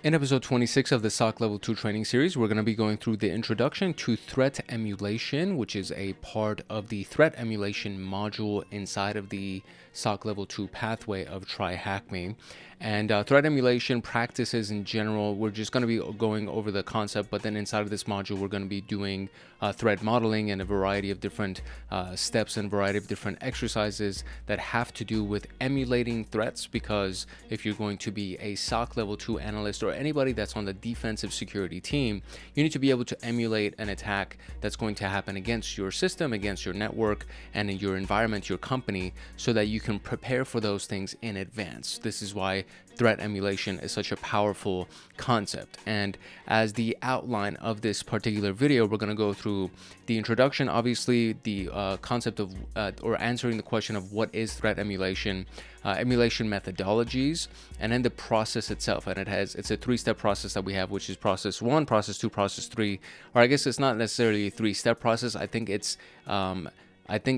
In episode 26 of the SOC Level 2 training series, we're going to be going through the introduction to threat emulation, which is a part of the threat emulation module inside of the SOC Level 2 pathway of TryHackMe. And threat emulation practices in general, we're just going to be going over the concept, but then inside of this module, we're going to be doing threat modeling and a variety of different steps and variety of different exercises that have to do with emulating threats, because if you're going to be a SOC Level 2 analyst or anybody that's on the defensive security team, you need to be able to emulate an attack that's going to happen against your system, against your network, and in your environment, your company, so that you can prepare for those things in advance. This is why threat emulation is such a powerful concept. And as the outline of this particular video, we're going to go through the introduction, obviously the concept of or answering the question of what is threat emulation, emulation methodologies, and then the process itself. And it's a three-step process that we have, which is process 1, process 2, process 3, or I guess it's not necessarily a three-step process. I think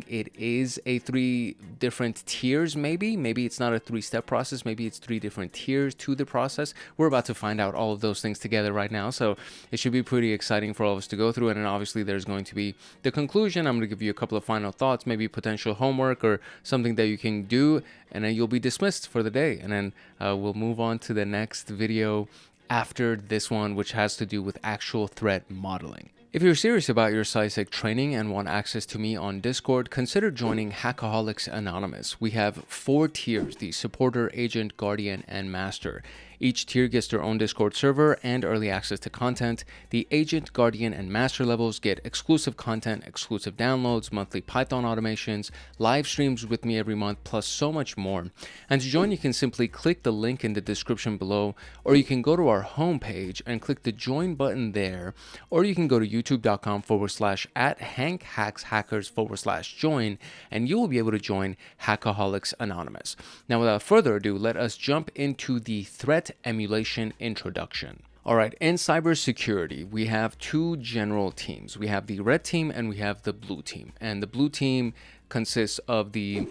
it is a 3 different tiers, maybe it's not a 3-step process, maybe it's 3 different tiers to the process. We're about to find out all of those things together right now, so it should be pretty exciting for all of us to go through. And then obviously there's going to be the conclusion. I'm going to give you a couple of final thoughts, maybe potential homework or something that you can do, and then you'll be dismissed for the day. And then we'll move on to the next video after this one, which has to do with actual threat modeling. If you're serious about your CySec training and want access to me on Discord, consider joining Hackaholics Anonymous. We have 4 tiers: the supporter, agent, guardian, and master. Each tier gets their own Discord server and early access to content. The agent, guardian, and master levels get exclusive content, exclusive downloads, monthly Python automations, live streams with me every month, plus so much more. And to join, you can simply click the link in the description below, or you can go to our homepage and click the join button there, or you can go to youtube.com/@hankhackshackers/join, and you will be able to join Hackaholics Anonymous. Now, without further ado, let us jump into the threat emulation introduction. All right, in cybersecurity, we have 2 general teams. We have the red team and we have the blue team. And the blue team consists of the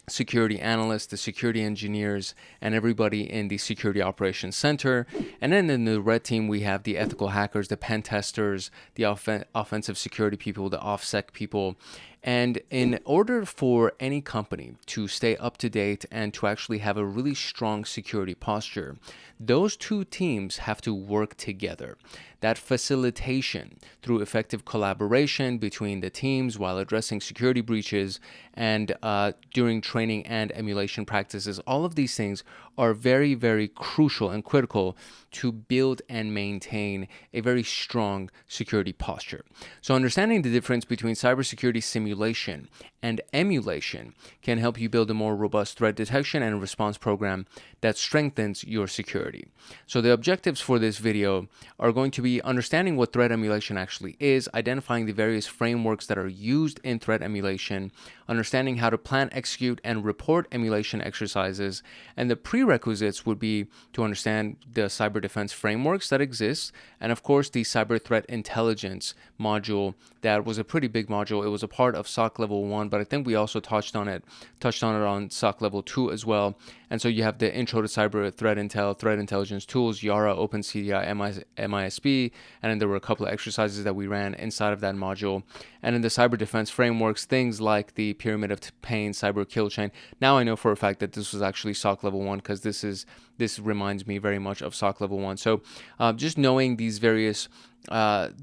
security analysts, the security engineers, and everybody in the security operations center. And then in the red team, we have the ethical hackers, the pen testers, the offensive security people, the OffSec people. And in order for any company to stay up to date and to actually have a really strong security posture, those 2 teams have to work together. That facilitation through effective collaboration between the teams while addressing security breaches and during training and emulation practices, all of these things are very, very crucial and critical to build and maintain a very strong security posture. So understanding the difference between cybersecurity simulation and emulation can help you build a more robust threat detection and response program that strengthens your security. So the objectives for this video are going to be understanding what threat emulation actually is, identifying the various frameworks that are used in threat emulation, understanding how to plan, execute, and report emulation exercises, and the prerequisites would be to understand the cyber defense frameworks that exist, and of course the cyber threat intelligence module. That was a pretty big module. It was a part of SOC level 1, but I think we also touched on it on SOC level 2 as well. And so you have the intro to cyber threat intel, threat intelligence tools, Yara, OpenCDI, MISP, and then there were a couple of exercises that we ran inside of that module. And in the cyber defense frameworks, things like the pyramid of pain, cyber kill chain. Now I know for a fact that this was actually SOC level 1, because this reminds me very much of SOC level 1. So just knowing these various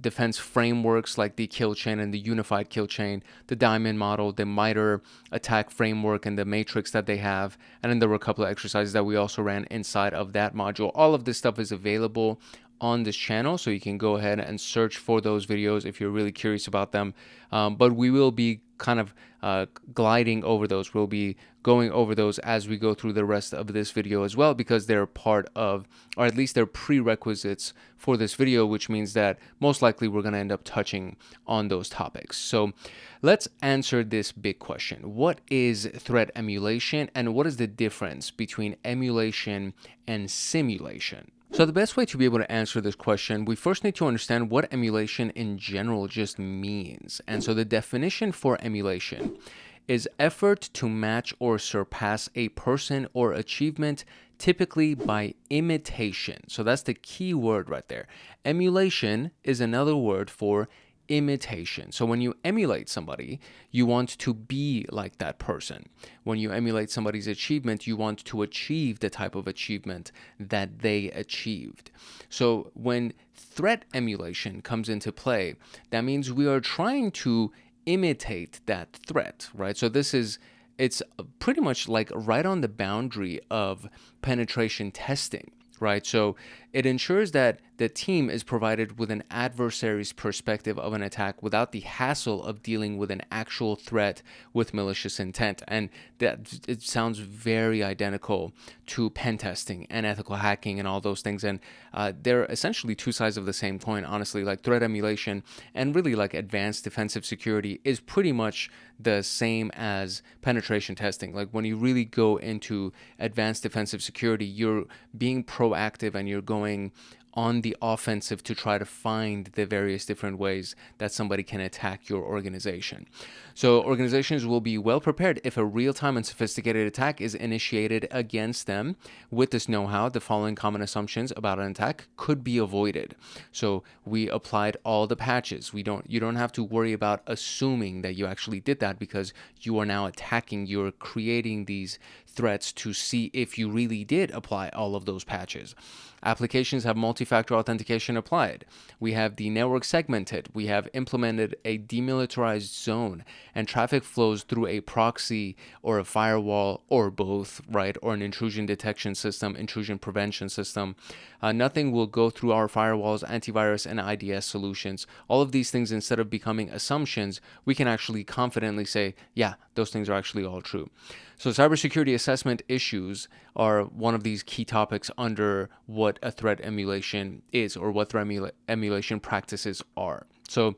defense frameworks like the kill chain and the unified kill chain, the diamond model, the MITRE attack framework, and the matrix that they have. And then there were a couple of exercises that we also ran inside of that module. All of this stuff is available on this channel, so you can go ahead and search for those videos if you're really curious about them. But we will be kind of gliding over those. We'll be going over those as we go through the rest of this video as well, because they're part of, or at least they're prerequisites for this video, which means that most likely we're going to end up touching on those topics. So let's answer this big question. What is threat emulation, and what is the difference between emulation and simulation? So the best way to be able to answer this question, we first need to understand what emulation in general just means. And so the definition for emulation is effort to match or surpass a person or achievement typically by imitation. So that's the key word right there. Emulation is another word for imitation. So when you emulate somebody, you want to be like that person. When you emulate somebody's achievement, you want to achieve the type of achievement that they achieved. So when threat emulation comes into play, that means we are trying to imitate that threat, right? So it's pretty much like right on the boundary of penetration testing, right? So it ensures that the team is provided with an adversary's perspective of an attack without the hassle of dealing with an actual threat with malicious intent. And that it sounds very identical to pen testing and ethical hacking and all those things. And they're essentially two sides of the same coin, honestly. Like threat emulation and really like advanced defensive security is pretty much the same as penetration testing. Like when you really go into advanced defensive security, you're being proactive and you're going on the offensive to try to find the various different ways that somebody can attack your organization. So organizations will be well prepared if a real-time and sophisticated attack is initiated against them. With this know-how, the following common assumptions about an attack could be avoided. So we applied all the patches. You don't have to worry about assuming that you actually did that, because you are now attacking, you're creating these threats to see if you really did apply all of those patches. Applications have multi-factor authentication applied. We have the network segmented. We have implemented a demilitarized zone, and traffic flows through a proxy or a firewall or both, right? Or an intrusion detection system, intrusion prevention system. Nothing will go through our firewalls, antivirus, and IDS solutions. All of these things, instead of becoming assumptions, we can actually confidently say, yeah, those things are actually all true. So cybersecurity assessment issues are one of these key topics under what a threat emulation is, or what threat emulation practices are. So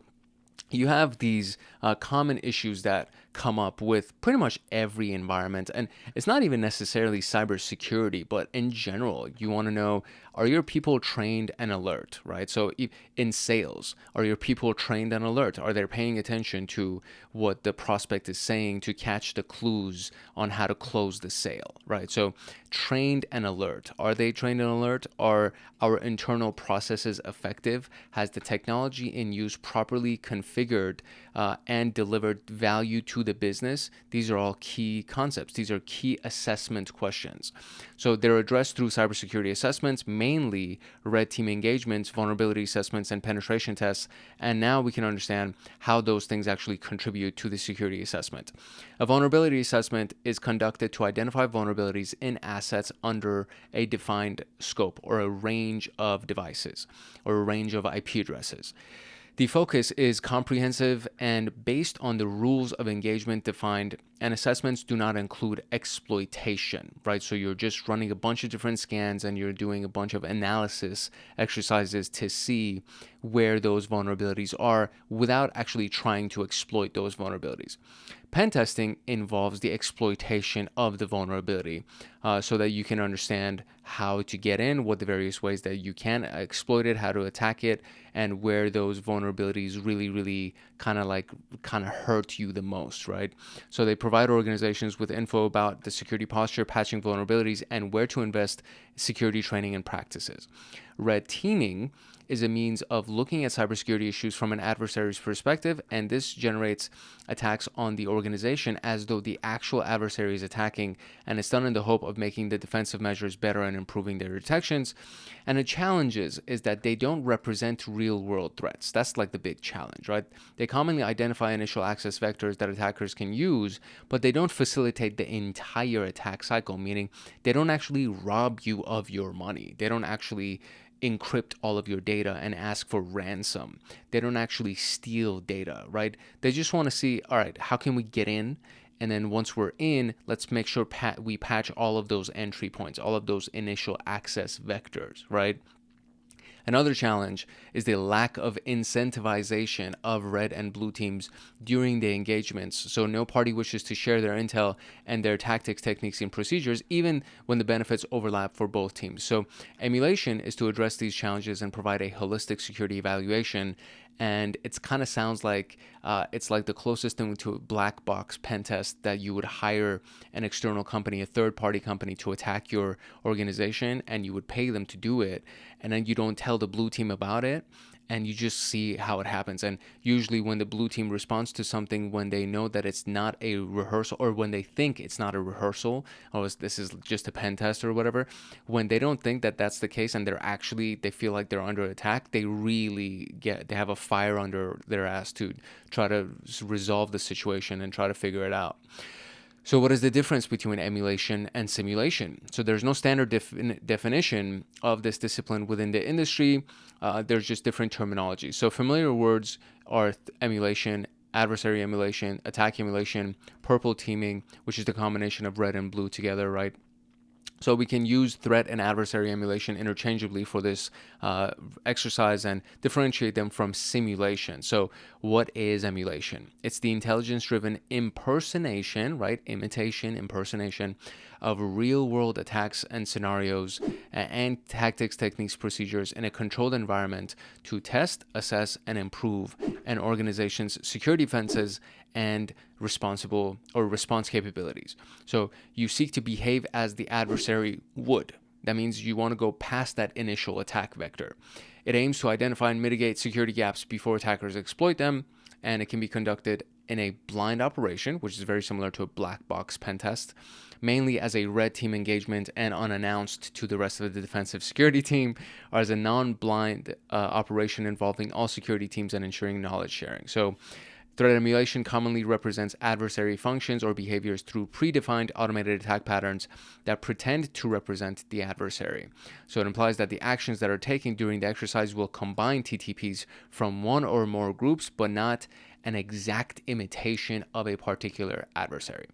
you have these common issues that come up with pretty much every environment. And it's not even necessarily cybersecurity, but in general, you want to know, are your people trained and alert, right? So in sales, are your people trained and alert? Are they paying attention to what the prospect is saying to catch the clues on how to close the sale, right? So trained and alert. Are they trained and alert? Are our internal processes effective? Has the technology in use properly configured and delivered value to the business? These are all key concepts. These are key assessment questions. So they're addressed through cybersecurity assessments, mainly red team engagements, vulnerability assessments, and penetration tests. And now we can understand how those things actually contribute to the security assessment. A vulnerability assessment is conducted to identify vulnerabilities in assets under a defined scope, or a range of devices, or a range of IP addresses. The focus is comprehensive and based on the rules of engagement defined, and assessments do not include exploitation, right? So you're just running a bunch of different scans and you're doing a bunch of analysis exercises to see where those vulnerabilities are without actually trying to exploit those vulnerabilities. Pen testing involves the exploitation of the vulnerability so that you can understand how to get in, what the various ways that you can exploit it, how to attack it, and where those vulnerabilities really kind of hurt you the most, right? So they provide organizations with info about the security posture, patching vulnerabilities, and where to invest security training and practices. Red teaming is a means of looking at cybersecurity issues from an adversary's perspective, and this generates attacks on the organization as though the actual adversary is attacking, and it's done in the hope of making the defensive measures better and improving their detections. And the challenge is that they don't represent real-world threats. That's like the big challenge, right? They commonly identify initial access vectors that attackers can use, but they don't facilitate the entire attack cycle, meaning they don't actually rob you of your money. They don't actually encrypt all of your data and ask for ransom. They don't actually steal data, right? They just want to see, all right, how can we get in? And then once we're in, let's make sure we patch all of those entry points, all of those initial access vectors, right? Another challenge is the lack of incentivization of red and blue teams during the engagements. So no party wishes to share their intel and their tactics, techniques, and procedures, even when the benefits overlap for both teams. So emulation is to address these challenges and provide a holistic security evaluation and it's kind of sounds like it's like the closest thing to a black box pen test, that you would hire an external company, a third-party company, to attack your organization, and you would pay them to do it, and then you don't tell the blue team about it, and you just see how it happens. And usually when the blue team responds to something, when they know that it's not a rehearsal, or when they think it's not a rehearsal, or this is just a pen test or whatever, when they don't think that that's the case, and they feel like they're under attack, they have a fire under their ass to try to resolve the situation and try to figure it out. So what is the difference between emulation and simulation? So there's no standard definition of this discipline within the industry. There's just different terminology. So familiar words are emulation, adversary emulation, attack emulation, purple teaming, which is the combination of red and blue together, right? So we can use threat and adversary emulation interchangeably for this exercise and differentiate them from simulation. So what is emulation? It's the intelligence-driven impersonation, right? Imitation, impersonation of real-world attacks and scenarios and tactics, techniques, procedures in a controlled environment to test, assess, and improve an organization's security defenses and response capabilities. So you seek to behave as the adversary would. That means you want to go past that initial attack vector. It aims to identify and mitigate security gaps before attackers exploit them, and it can be conducted in a blind operation, which is very similar to a black box pen test, mainly as a red team engagement and unannounced to the rest of the defensive security team, or as a non-blind operation involving all security teams and ensuring knowledge sharing. So threat emulation commonly represents adversary functions or behaviors through predefined automated attack patterns that pretend to represent the adversary. So it implies that the actions that are taken during the exercise will combine TTPs from one or more groups, but not an exact imitation of a particular adversary.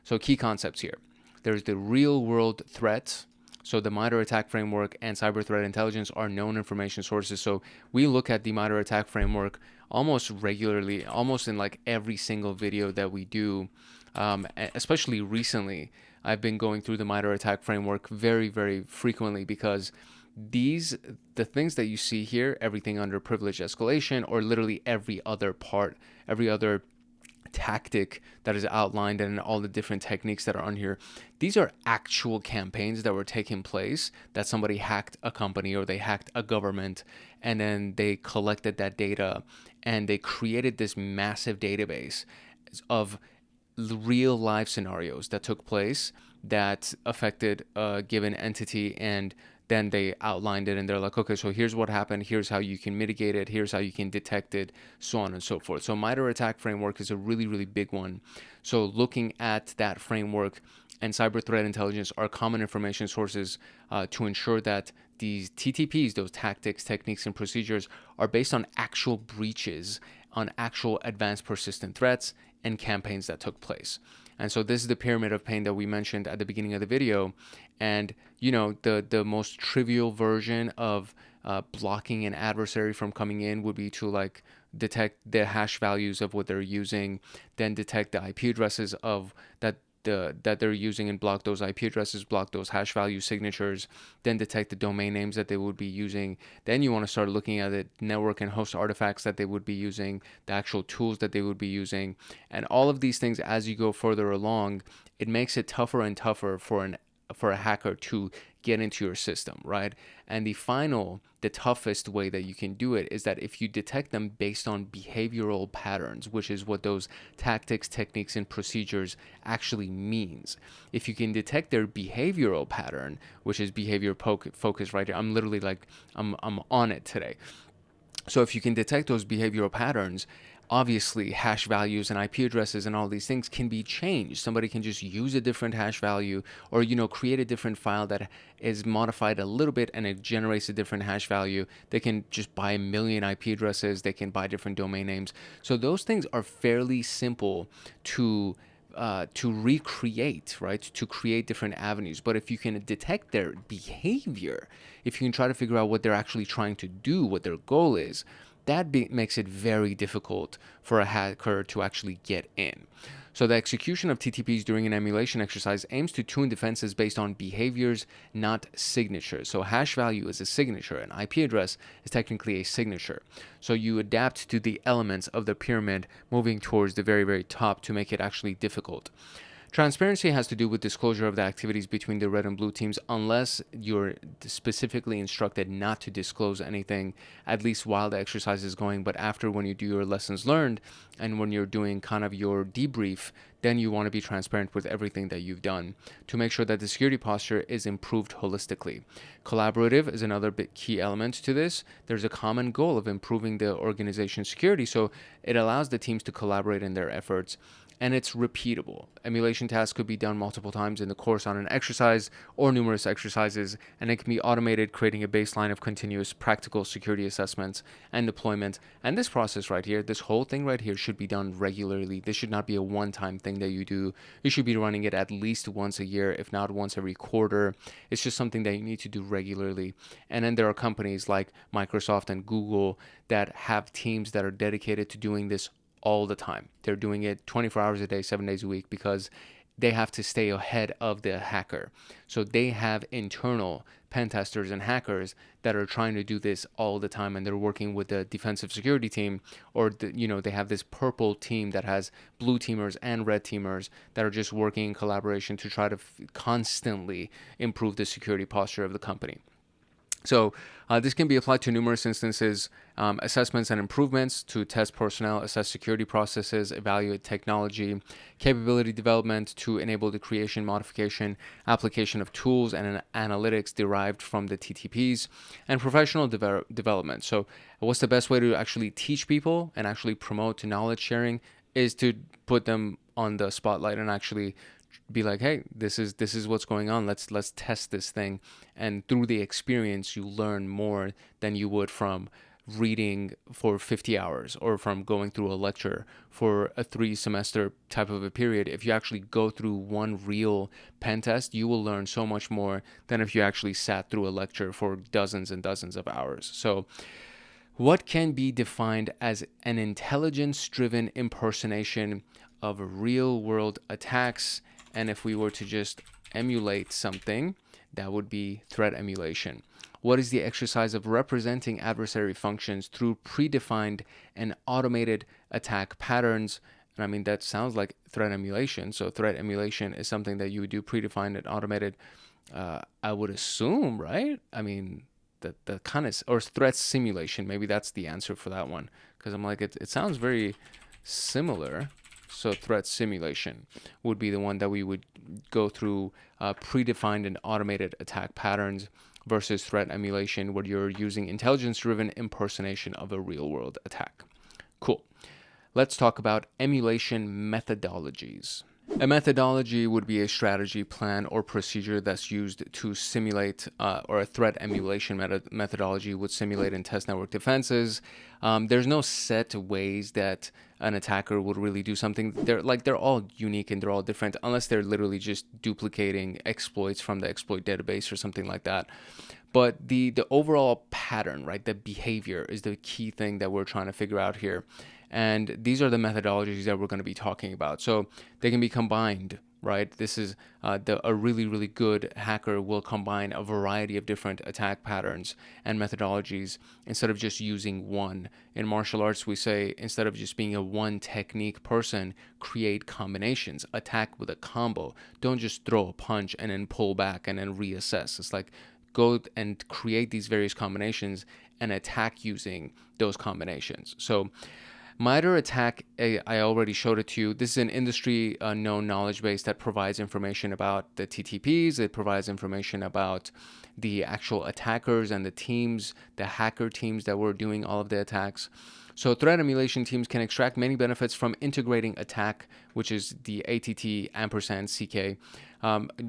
So key concepts here. There's the real-world threat. So the MITRE ATT&CK framework and cyber threat intelligence are known information sources. So we look at the MITRE ATT&CK framework almost regularly, almost in like every single video that we do. Especially recently, I've been going through the MITRE ATT&CK framework very, very frequently, because the things that you see here, everything under privilege escalation, or literally every other tactic that is outlined, and all the different techniques that are on here, these are actual campaigns that were taking place, that somebody hacked a company or they hacked a government, and then they collected that data and they created this massive database of real life scenarios that took place that affected a given entity, and then they outlined it, and they're like, okay, so here's what happened, here's how you can mitigate it, here's how you can detect it, so on and so forth. So MITRE ATT&CK framework is a really, really big one. So looking at that framework and cyber threat intelligence are common information sources to ensure that these TTPs, those tactics, techniques, and procedures, are based on actual breaches, on actual advanced persistent threats and campaigns that took place. And so this is the pyramid of pain that we mentioned at the beginning of the video. And, you know, the most trivial version of blocking an adversary from coming in would be to like detect the hash values of what they're using, then detect the IP addresses of that they're using and block those IP addresses, block those hash value signatures, then detect the domain names that they would be using. Then you want to start looking at the network and host artifacts that they would be using, the actual tools that they would be using. And all of these things, as you go further along, it makes it tougher and tougher for a hacker to get into your system, right? And the toughest way that you can do it is that if you detect them based on behavioral patterns, which is what those tactics, techniques, and procedures actually means. If you can detect their behavioral pattern, which is behavior focus right here, I'm literally like, I'm on it today. So if you can detect those behavioral patterns, obviously hash values and IP addresses and all these things can be changed. Somebody can just use a different hash value, or, you know, create a different file that is modified a little bit and it generates a different hash value. They can just buy a million IP addresses. They can buy different domain names. So those things are fairly simple to recreate, right? To create different avenues. But if you can detect their behavior, if you can try to figure out what they're actually trying to do, what their goal is, that makes it very difficult for a hacker to actually get in. So the execution of TTPs during an emulation exercise aims to tune defenses based on behaviors, not signatures. So hash value is a signature, and IP address is technically a signature. So you adapt to the elements of the pyramid moving towards the very, very top to make it actually difficult. Transparency has to do with disclosure of the activities between the red and blue teams unless you're specifically instructed not to disclose anything, at least while the exercise is going. But after, when you do your lessons learned and when you're doing kind of your debrief, then you want to be transparent with everything that you've done to make sure that the security posture is improved holistically. Collaborative is another big key element to this. There's a common goal of improving the organization's security, so it allows the teams to collaborate in their efforts. And it's repeatable. Emulation tasks could be done multiple times in the course on an exercise or numerous exercises, and it can be automated, creating a baseline of continuous practical security assessments and deployment. And this process right here, this whole thing right here, should be done regularly. This should not be a one-time thing that you do. You should be running it at least once a year, if not once every quarter. It's just something that you need to do regularly. And then there are companies like Microsoft and Google that have teams that are dedicated to doing this all the time. They're doing it 24 hours a day, 7 days a week, because they have to stay ahead of the hacker. So they have internal pen testers and hackers that are trying to do this all the time, and they're working with the defensive security team, or they have this purple team that has blue teamers and red teamers that are just working in collaboration to try to constantly improve the security posture of the company. So this can be applied to numerous instances, assessments and improvements to test personnel, assess security processes, evaluate technology, capability development to enable the creation, modification, application of tools and analytics derived from the TTPs, and professional development. So what's the best way to actually teach people and actually promote knowledge sharing is to put them on the spotlight and actually be like, hey, this is what's going on. Let's test this thing. And through the experience, you learn more than you would from reading for 50 hours or from going through a lecture for a 3-semester type of a period. If you actually go through one real pen test, you will learn so much more than if you actually sat through a lecture for dozens and dozens of hours. So what can be defined as an intelligence-driven impersonation of real-world attacks? And if we were to just emulate something, that would be threat emulation. What is the exercise of representing adversary functions through predefined and automated attack patterns? And I mean, that sounds like threat emulation. So threat emulation is something that you would do predefined and automated, I would assume, right? I mean, the kind of, or threat simulation, maybe that's the answer for that one. Because I'm like, it sounds very similar. So threat simulation would be the one that we would go through predefined and automated attack patterns versus threat emulation, where you're using intelligence-driven impersonation of a real-world attack. Cool. Let's talk about emulation methodologies. A methodology would be a strategy, plan, or procedure that's used to simulate, or a threat emulation methodology would simulate and test network defenses. There's no set ways that an attacker would really do something. They're all unique and they're all different, unless they're literally just duplicating exploits from the exploit database or something like that. But the overall pattern, right, the behavior is the key thing that we're trying to figure out here. And these are the methodologies that we're going to be talking about. So they can be combined, right? This is a really, really good hacker will combine a variety of different attack patterns and methodologies instead of just using one. In martial arts, we say, instead of just being a one technique person, create combinations, attack with a combo. Don't just throw a punch and then pull back and then reassess. It's like, go and create these various combinations and attack using those combinations. So MITRE ATT&CK, I already showed it to you. This is an industry known knowledge base that provides information about the TTPs. It provides information about the actual attackers and the teams, the hacker teams that were doing all of the attacks. So threat emulation teams can extract many benefits from integrating ATT&CK, which is the ATT&CK,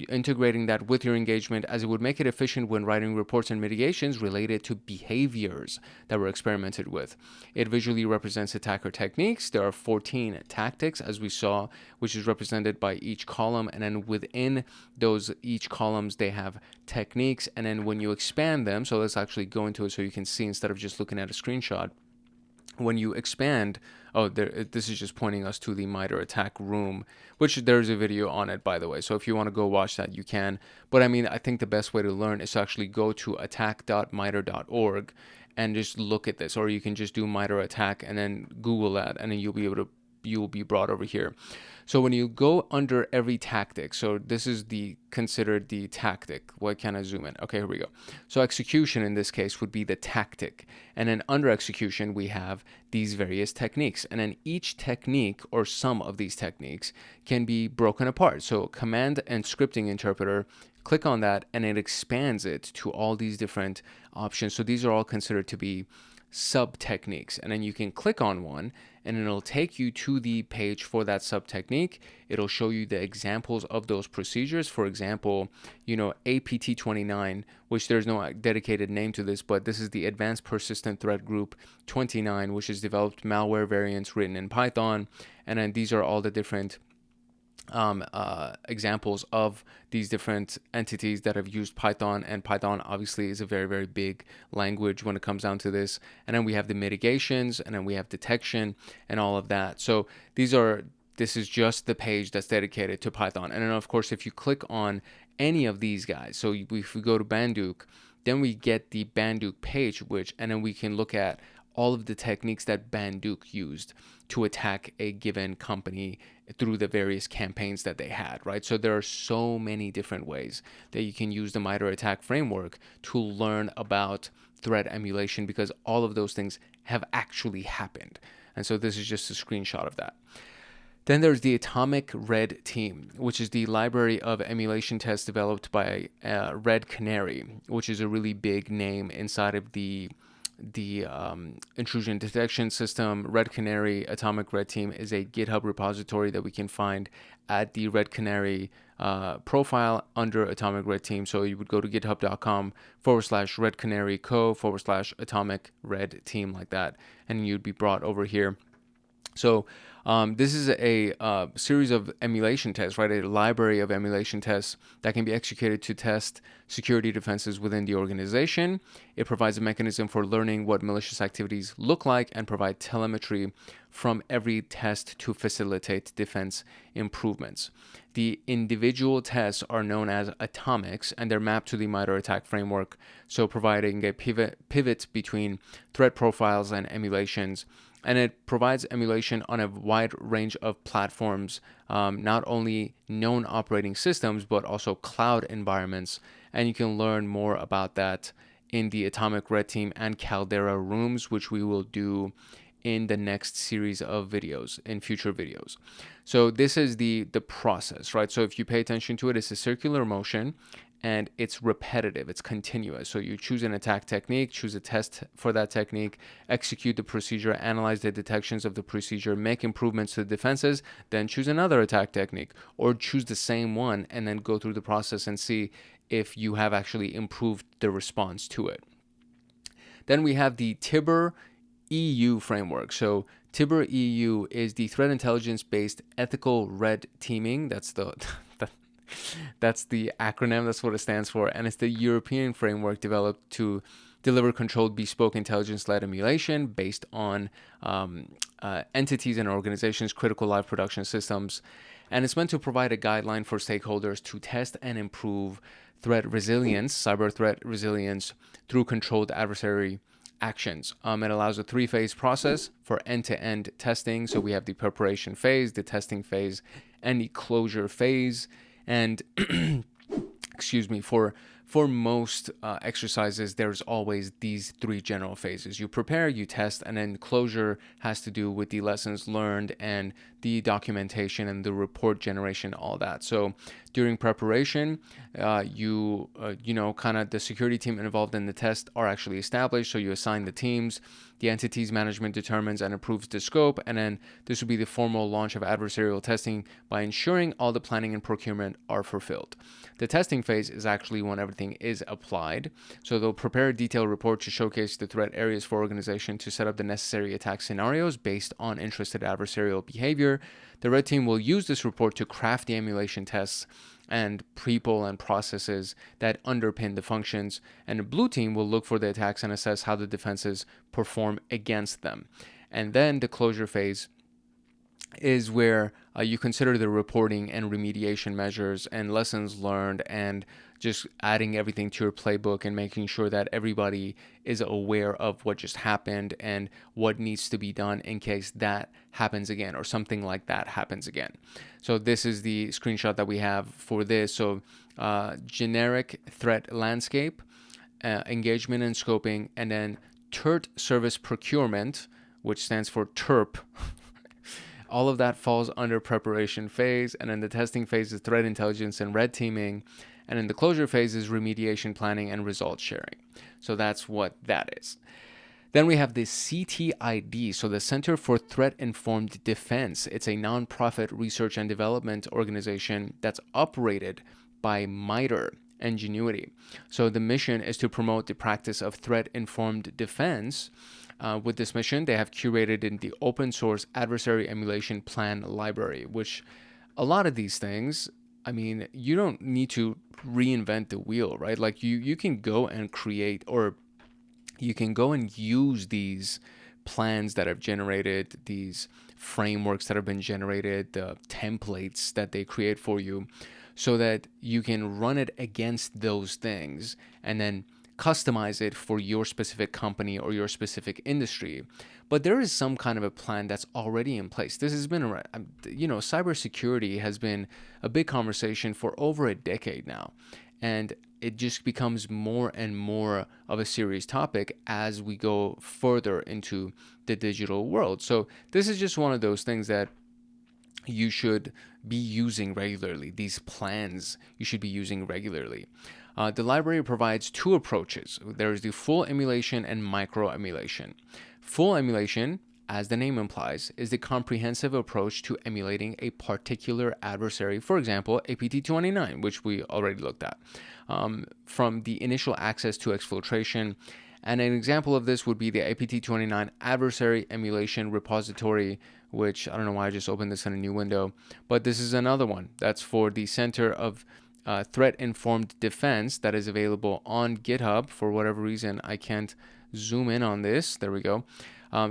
integrating that with your engagement, as it would make it efficient when writing reports and mitigations related to behaviors that were experimented with. It visually represents attacker techniques. There are 14 tactics, as we saw, which is represented by each column, and then within those each columns they have techniques, and then when you expand them, so let's actually go into it so you can see instead of just looking at a screenshot. when you expand, this is just pointing us to the MITRE attack room, which there's a video on it, by the way. So if you want to go watch that, you can. But I mean, I think the best way to learn is to actually go to attack.mitre.org and just look at this, or you can just do MITRE attack and then Google that, and then you'll be brought over here. So when you go under every tactic, so this is considered the tactic. Why can't I zoom in? Okay, here we go. So execution in this case would be the tactic. And then under execution, we have these various techniques. And then each technique, or some of these techniques, can be broken apart. So command and scripting interpreter, click on that and it expands it to all these different options. So these are all considered to be sub techniques, and then you can click on one and it'll take you to the page for that sub technique. It'll show you the examples of those procedures. For example, APT29, which there's no dedicated name to this, but this is the Advanced Persistent Threat Group 29, which has developed malware variants written in Python. And then these are all the different examples of these different entities that have used Python, and Python obviously is a very, very big language when it comes down to this. And then we have the mitigations, and then we have detection and all of that. So this is just the page that's dedicated to Python. And then of course, if you click on any of these guys, so if we go to Banduke, then we get the Banduke page, and then we can look at all of the techniques that Banduke used to attack a given company through the various campaigns that they had, right? So there are so many different ways that you can use the MITRE attack framework to learn about threat emulation, because all of those things have actually happened. And so this is just a screenshot of that. Then there's the Atomic Red Team, which is the library of emulation tests developed by Red Canary, which is a really big name inside of the intrusion detection system. Red Canary Atomic Red Team is a GitHub repository that we can find at the Red Canary profile under Atomic Red Team. So you would go to github.com/Red Canary co/Atomic Red Team, like that, and you'd be brought over here. So this is a series of emulation tests, right? A library of emulation tests that can be executed to test security defenses within the organization. It provides a mechanism for learning what malicious activities look like and provide telemetry from every test to facilitate defense improvements. The individual tests are known as atomics, and they're mapped to the MITRE attack framework, so providing a pivot between threat profiles and emulations. And it provides emulation on a wide range of platforms, not only known operating systems, but also cloud environments. And you can learn more about that in the Atomic Red Team and Caldera rooms, which we will do in the next series of videos, in future videos. So this is the process, right? So if you pay attention to it, it's a circular motion, and it's repetitive, it's continuous. So you choose an attack technique, choose a test for that technique, execute the procedure, analyze the detections of the procedure, make improvements to the defenses, then choose another attack technique, or choose the same one and then go through the process and see if you have actually improved the response to it. Then we have the TIBR EU framework. So TIBR EU is the threat intelligence based ethical red teaming. That's the acronym, that's what it stands for, and it's the European framework developed to deliver controlled bespoke intelligence-led emulation based on entities and organizations' critical live production systems, and it's meant to provide a guideline for stakeholders to test and improve threat resilience, cyber threat resilience, through controlled adversary actions. It allows a 3-phase process for end-to-end testing. So we have the preparation phase, the testing phase, and the closure phase. And excuse me, for most exercises, there's always these 3 general phases. You prepare, you test, and then closure has to do with the lessons learned and the documentation and the report generation, all that. So during preparation, kind of the security team involved in the test are actually established. So you assign the teams, the entities management determines and approves the scope, and then this will be the formal launch of adversarial testing by ensuring all the planning and procurement are fulfilled. The testing phase is actually when everything is applied. So they'll prepare a detailed report to showcase the threat areas for organization to set up the necessary attack scenarios based on interested adversarial behavior. The red team will use this report to craft the emulation tests and people and processes that underpin the functions, and the blue team will look for the attacks and assess how the defenses perform against them. And then the closure phase is where you consider the reporting and remediation measures and lessons learned, and just adding everything to your playbook and making sure that everybody is aware of what just happened and what needs to be done in case that happens again or something like that happens again. So this is the screenshot that we have for this. So generic threat landscape, engagement and scoping, and then TERT service procurement, which stands for TERP. All of that falls under preparation phase, and then the testing phase is threat intelligence and red teaming, and then the closure phase is remediation planning and results sharing. So that's what that is. Then we have the CTID, so the Center for Threat Informed Defense. It's a nonprofit research and development organization that's operated by MITRE Ingenuity. So the mission is to promote the practice of threat-informed defense. With this mission, they have curated in the open source adversary emulation plan library, which a lot of these things, I mean, you don't need to reinvent the wheel, right? Like you can go and create, or you can go and use these plans that have generated, these frameworks that have been generated, the templates that they create for you, so that you can run it against those things and then customize it for your specific company or your specific industry. But there is some kind of a plan that's already in place. This has been, cybersecurity has been a big conversation for over a decade now. And it just becomes more and more of a serious topic as we go further into the digital world. So this is just one of those things that you should be using regularly. These plans you should be using regularly. The library provides two approaches. There is the full emulation and micro emulation. Full emulation, as the name implies, is the comprehensive approach to emulating a particular adversary, for example, APT29, which we already looked at, from the initial access to exfiltration. And an example of this would be the APT29 adversary emulation repository, which I don't know why I just opened this in a new window, but this is another one that's for the Center of Threat-Informed Defense that is available on GitHub. For whatever reason, I can't zoom in on this. There we go.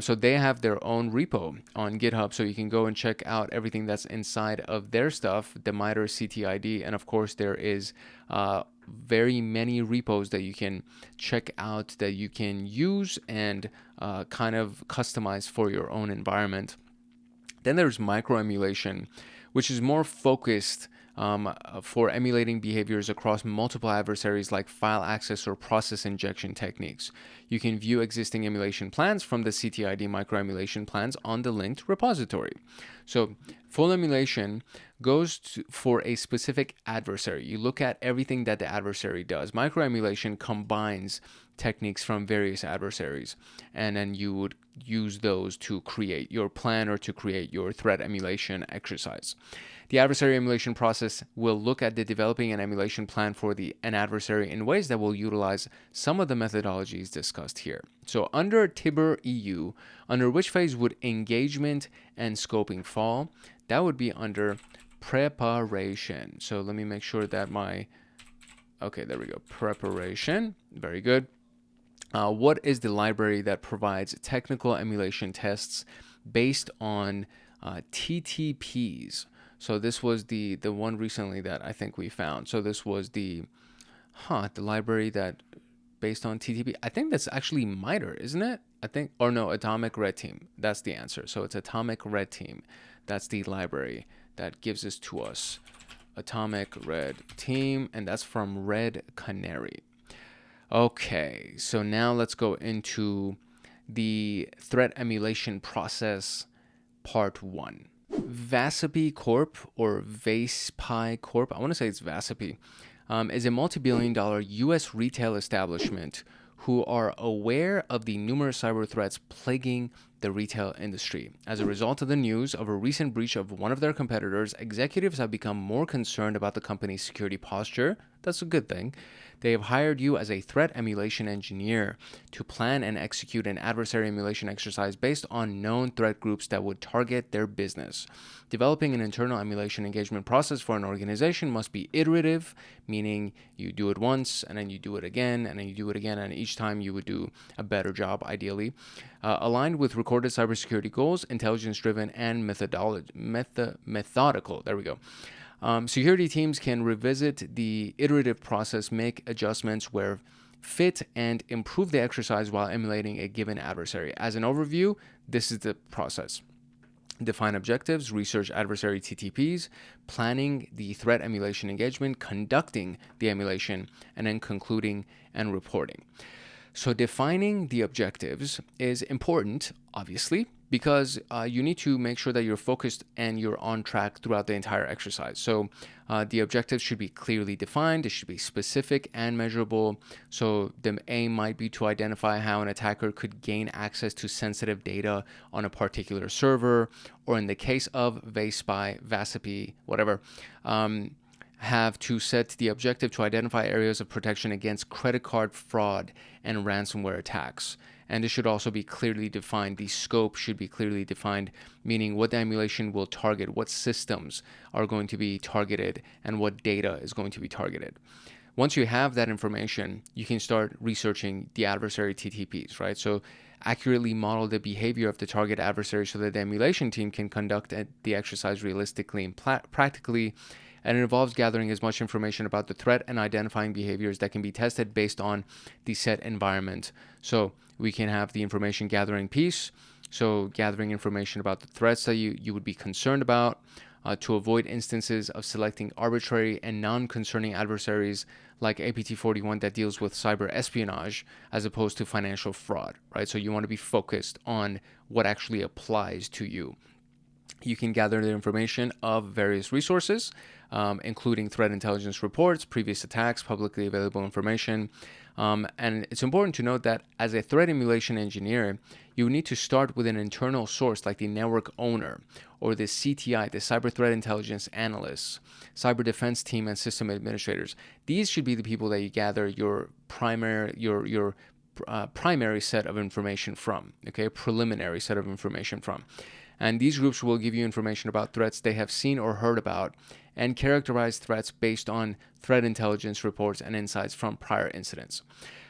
So they have their own repo on GitHub, so you can go and check out everything that's inside of their stuff, the MITRE CTID, and of course there is very many repos that you can check out that you can use and kind of customize for your own environment. Then there's micro emulation, which is more focused for emulating behaviors across multiple adversaries like file access or process injection techniques. You can view existing emulation plans from the CTID microemulation plans on the linked repository. So full emulation goes for a specific adversary. You look at everything that the adversary does. Microemulation combines techniques from various adversaries, and then you would use those to create your plan or to create your threat emulation exercise. The adversary emulation process will look at the developing an emulation plan for an adversary in ways that will utilize some of the methodologies discussed here. So under TIBR EU, under which phase would engagement and scoping fall? That would be under preparation. So let me make sure that okay, there we go. Preparation. Very good. What is the library that provides technical emulation tests based on TTPs? So this was the one recently that I think we found. So this was the library that based on TTP. I think that's actually MITRE, isn't it? Or no, Atomic Red Team. That's the answer. So it's Atomic Red Team. That's the library that gives this to us. Atomic Red Team, and that's from Red Canary. Okay, so now let's go into the threat emulation process, part 1. Vasapi Corp, or Vasepi Corp, I want to say it's Vasapi, is a multi-billion-dollar U.S. retail establishment who are aware of the numerous cyber threats plaguing the retail industry. As a result of the news of a recent breach of one of their competitors, executives have become more concerned about the company's security posture. That's a good thing. They have hired you as a threat emulation engineer to plan and execute an adversary emulation exercise based on known threat groups that would target their business. Developing an internal emulation engagement process for an organization must be iterative, meaning you do it once and then you do it again and then you do it again, and each time you would do a better job, ideally. Aligned with recorded cybersecurity goals, intelligence-driven, and methodical. There we go. Security teams can revisit the iterative process, make adjustments where fit, and improve the exercise while emulating a given adversary. As an overview, this is the process. Define objectives, research adversary TTPs, planning the threat emulation engagement, conducting the emulation, and then concluding and reporting. So defining the objectives is important, obviously, because you need to make sure that you're focused and you're on track throughout the entire exercise. So the objectives should be clearly defined. It should be specific and measurable. So the aim might be to identify how an attacker could gain access to sensitive data on a particular server, or in the case of VASP, whatever, have to set the objective to identify areas of protection against credit card fraud and ransomware attacks. And this should also be clearly defined. The scope should be clearly defined, meaning what the emulation will target, what systems are going to be targeted, and what data is going to be targeted. Once you have that information, you can start researching the adversary TTPs, right? So accurately model the behavior of the target adversary so that the emulation team can conduct the exercise realistically and practically. And it involves gathering as much information about the threat and identifying behaviors that can be tested based on the set environment. So we can have the information gathering piece, so gathering information about the threats that you would be concerned about, to avoid instances of selecting arbitrary and non-concerning adversaries like APT41 that deals with cyber espionage as opposed to financial fraud, right? So you want to be focused on what actually applies to you. You can gather the information of various resources, including threat intelligence reports, previous attacks, publicly available information. And it's important to note that as a threat emulation engineer, you need to start with an internal source like the network owner or the CTI, the cyber threat intelligence analysts, cyber defense team, and system administrators. These should be the people that you gather your primary set of information from, okay, preliminary set of information from. And these groups will give you information about threats they have seen or heard about and characterize threats based on threat intelligence reports and insights from prior incidents.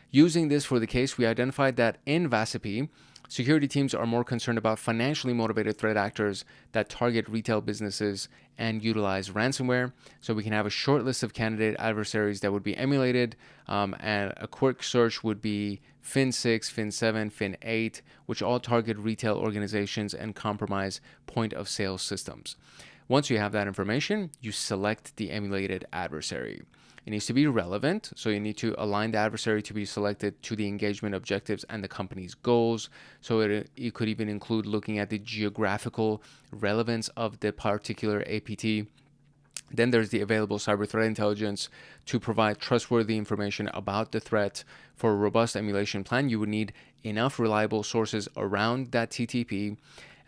Using this for the case, we identified that in VASP, security teams are more concerned about financially motivated threat actors that target retail businesses and utilize ransomware. So we can have a short list of candidate adversaries that would be emulated, and a quick search would be Fin6, Fin7, Fin8, which all target retail organizations and compromise point-of-sale systems. Once you have that information, you select the emulated adversary. It needs to be relevant, so you need to align the adversary to be selected to the engagement objectives and the company's goals. So it could even include looking at the geographical relevance of the particular APT. Then there's the available cyber threat intelligence to provide trustworthy information about the threat. For a robust emulation plan, you would need enough reliable sources around that TTP.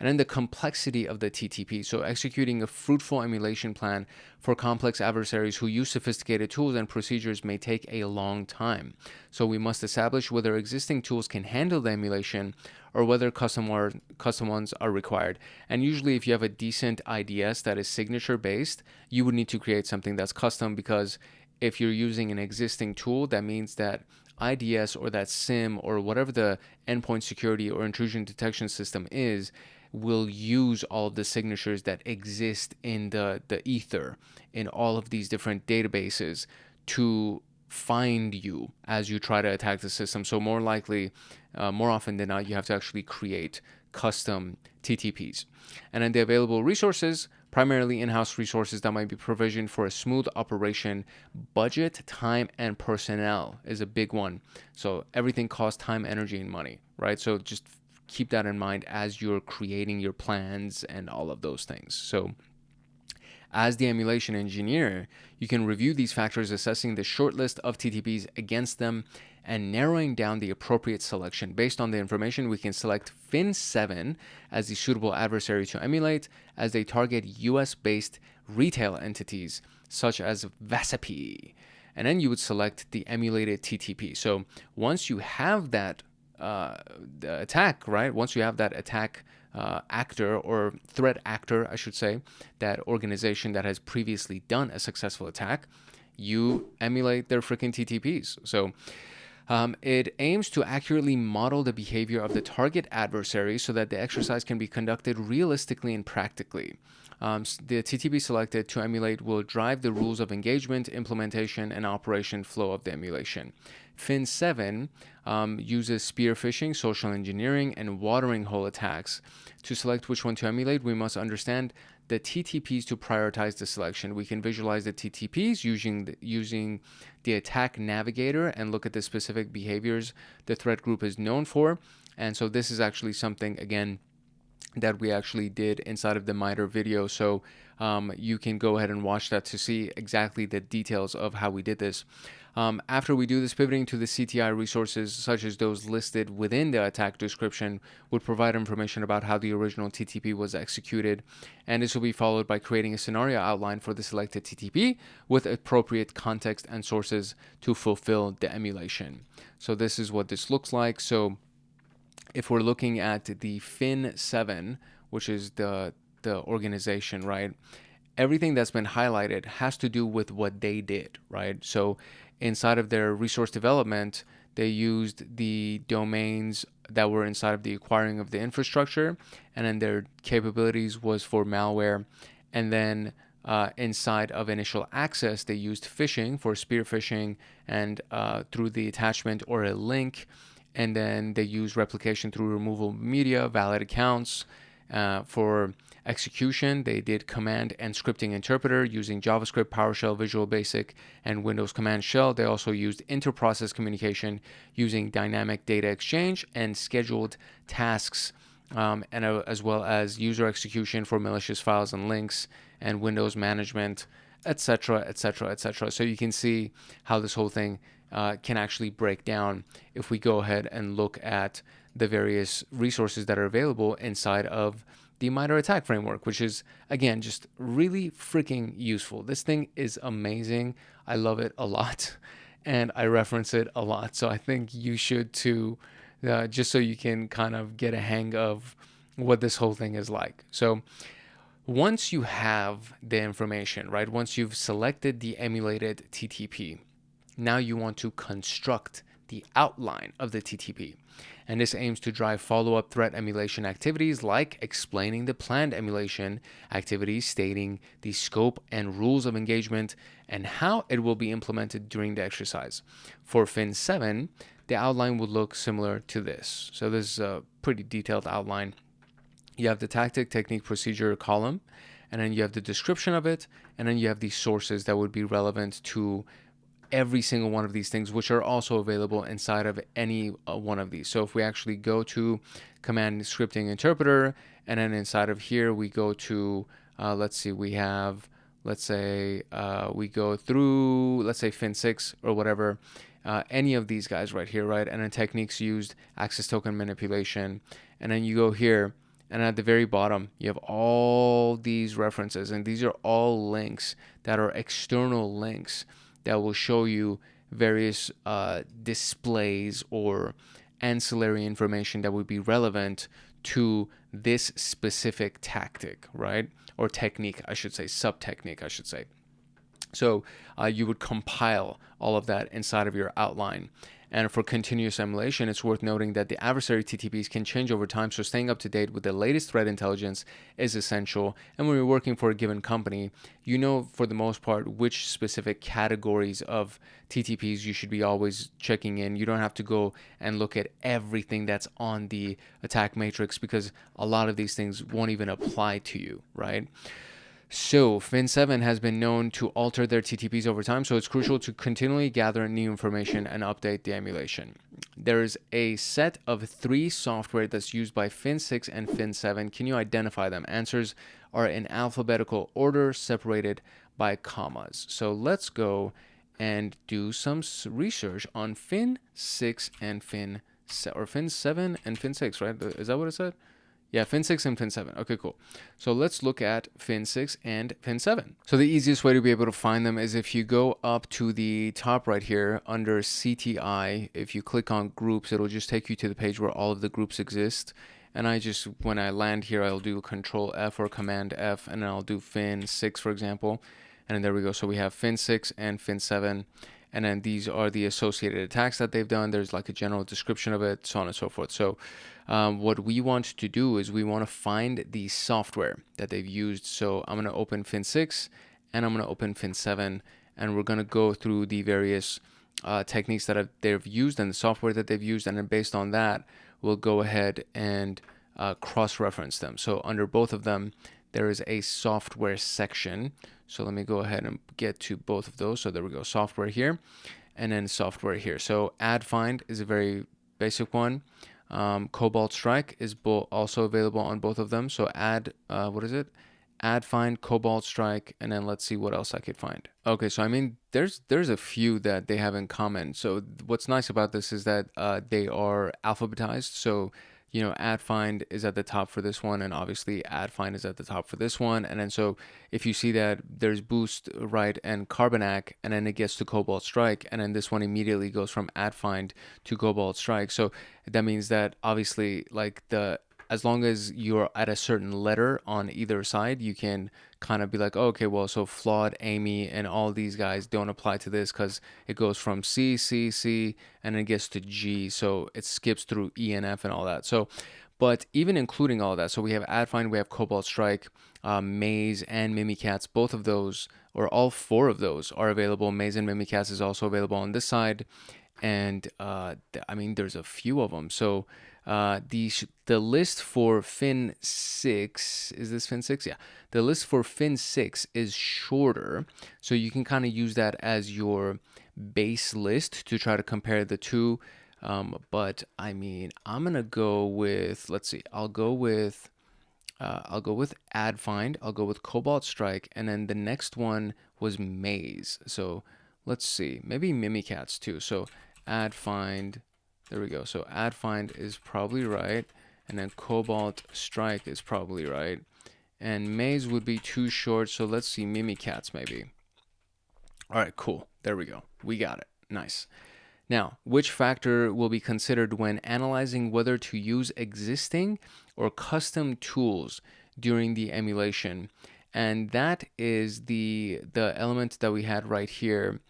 And then the complexity of the TTP. So executing a fruitful emulation plan for complex adversaries who use sophisticated tools and procedures may take a long time. So we must establish whether existing tools can handle the emulation or whether custom ones are required. And usually if you have a decent IDS that is signature based, you would need to create something that's custom, because if you're using an existing tool, that means that IDS or that SIM or whatever the endpoint security or intrusion detection system is, will use all of the signatures that exist in the ether in all of these different databases to find you as you try to attack the system. So more likely, more often than not, you have to actually create custom TTPs. And then the available resources, primarily in-house resources that might be provisioned for a smooth operation. Budget, time, and personnel is a big one. So everything costs time, energy, and money, right? So just keep that in mind as you're creating your plans and all of those things. So as the emulation engineer, you can review these factors, assessing the short list of TTPs against them and narrowing down the appropriate selection. Based on the information, we can select Fin7 as the suitable adversary to emulate, as they target US-based retail entities such as VASP. and then you would select the emulated TTP. So once you have that the attack, right? Once you have that attack actor or threat actor, I should say, that organization that has previously done a successful attack, you emulate their freaking TTPs. So it aims to accurately model the behavior of the target adversary so that the exercise can be conducted realistically and practically. The TTP selected to emulate will drive the rules of engagement, implementation, and operation flow of the emulation. Fin7 uses spear phishing, social engineering, and watering hole attacks. To select which one to emulate, we must understand the TTPs to prioritize the selection. We can visualize the TTPs using the attack navigator and look at the specific behaviors the threat group is known for. And so this is actually something, again, that we actually did inside of the MITRE video. So you can go ahead and watch that to see exactly the details of how we did this. After we do this, pivoting to the CTI resources, such as those listed within the attack description, would provide information about how the original TTP was executed. And this will be followed by creating a scenario outline for the selected TTP with appropriate context and sources to fulfill the emulation. So this is what this looks like. So if we're looking at the Fin7, which is the organization, right? Everything that's been highlighted has to do with what they did, right? So inside of their resource development, they used the domains that were inside of the acquiring of the infrastructure, and then their capabilities was for malware. And then inside of initial access, they used phishing for spear phishing and through the attachment or a link. And then they use replication through removal of media, valid accounts. For execution, they did command and scripting interpreter using JavaScript, PowerShell, Visual Basic, and Windows Command Shell. They also used inter-process communication using dynamic data exchange and scheduled tasks, as well as user execution for malicious files and links and Windows management, etc., etc., etc. So you can see how this whole thing can actually break down if we go ahead and look at the various resources that are available inside of the MITRE attack framework, which is, again, just really freaking useful. This thing is amazing. I love it a lot, and I reference it a lot. So I think you should too, just so you can kind of get a hang of what this whole thing is like. So once you have the information, right, once you've selected the emulated TTP, now you want to construct the outline of the TTP. And this aims to drive follow-up threat emulation activities like explaining the planned emulation activities, stating the scope and rules of engagement, and how it will be implemented during the exercise. For Fin7, the outline would look similar to this. So this is a pretty detailed outline. You have the tactic, technique, procedure column, and then you have the description of it, and then you have the sources that would be relevant to every single one of these things, which are also available inside of any one of these. So if we actually go to command scripting interpreter, and then inside of here we go to let's see, we have, let's say we go through, let's say Fin6 or whatever, any of these guys right here, right? And then techniques used, access token manipulation, and then you go here, and at the very bottom you have all these references, and these are all links that are external links that will show you various displays or ancillary information that would be relevant to this specific tactic, right? Or technique, I should say, sub-technique, I should say. So you would compile all of that inside of your outline. And for continuous emulation, it's worth noting that the adversary TTPs can change over time, so staying up to date with the latest threat intelligence is essential. And when you're working for a given company, you know for the most part which specific categories of TTPs you should be always checking in. You don't have to go and look at everything that's on the attack matrix, because a lot of these things won't even apply to you, right? So Fin7 has been known to alter their TTPs over time, so it's crucial to continually gather new information and update the emulation. There is a set of 3 software that's used by Fin6 and Fin7. Can you identify them? Answers are in alphabetical order, separated by commas. So let's go and do some research on Fin6 and Fin7 and Fin6, right? Is that what it said? Yeah, Fin 6 and Fin 7. Okay, cool. So let's look at Fin 6 and Fin 7. So the easiest way to be able to find them is if you go up to the top right here under CTI, if you click on groups, it'll just take you to the page where all of the groups exist. And when I land here, I'll do Control F or Command F, and then I'll do Fin 6, for example. And then there we go. So we have Fin 6 and Fin 7. And then these are the associated attacks that they've done. There's like a general description of it, so on and so forth. So what we want to do is we want to find the software that they've used. So I'm going to open Fin 6 and I'm going to open Fin 7, and we're going to go through the various techniques that they've used and the software that they've used. And then based on that, we'll go ahead and cross-reference them. So under both of them, there is a software section. So let me go ahead and get to both of those. So there we go, software here, and then software here. So AdFind is a very basic one. Cobalt Strike is also available on both of them. So AdFind, Cobalt Strike, and then let's see what else I could find. Okay, so I mean, there's a few that they have in common. So what's nice about this is that they are alphabetized. So AdFind is at the top for this one, and obviously AdFind is at the top for this one. And then so if you see that there's Boost, right, and Carbonac, and then it gets to Cobalt Strike, and then this one immediately goes from AdFind to Cobalt Strike. So that means that obviously as long as you're at a certain letter on either side, you can kind of be like, oh, okay, well, so Flawed, Amy, and all these guys don't apply to this because it goes from C, and then it gets to G. So it skips through E and F and all that. So, but even including all that, so we have AdFind, we have Cobalt Strike, Maze, and Mimikatz. Both of those, or all four of those, are available. Maze and Mimikatz is also available on this side. And I mean, there's a few of them. So the list for Fin 6, is this Fin 6? Yeah. The list for Fin 6 is shorter. So you can kind of use that as your base list to try to compare the two. But I mean, I'm going to go with, let's see, I'll go with AdFind, I'll go with Cobalt Strike, and then the next one was Maze. So let's see, maybe Mimikatz too. So AdFind, there we go. So AdFind is probably right, and then Cobalt Strike is probably right, and Maze would be too short. So let's see, Mimikatz maybe. All right, cool. There we go. We got it. Nice. Now, which factor will be considered when analyzing whether to use existing or custom tools during the emulation? And that is the element that we had right here,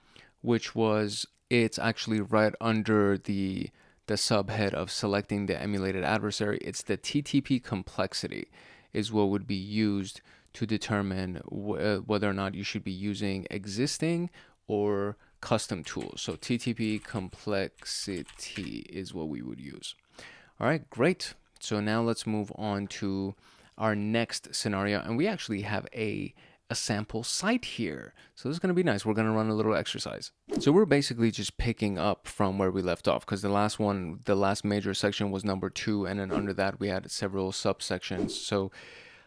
which was, it's actually right under the subhead of selecting the emulated adversary. It's the TTP complexity is what would be used to determine whether or not you should be using existing or custom tools. So TTP complexity is what we would use. All right, great. So now let's move on to our next scenario, and we actually have a sample site here. So this is going to be nice. We're going to run a little exercise. So we're basically just picking up from where we left off, because the last major section was number 2, and then under that we had several subsections. So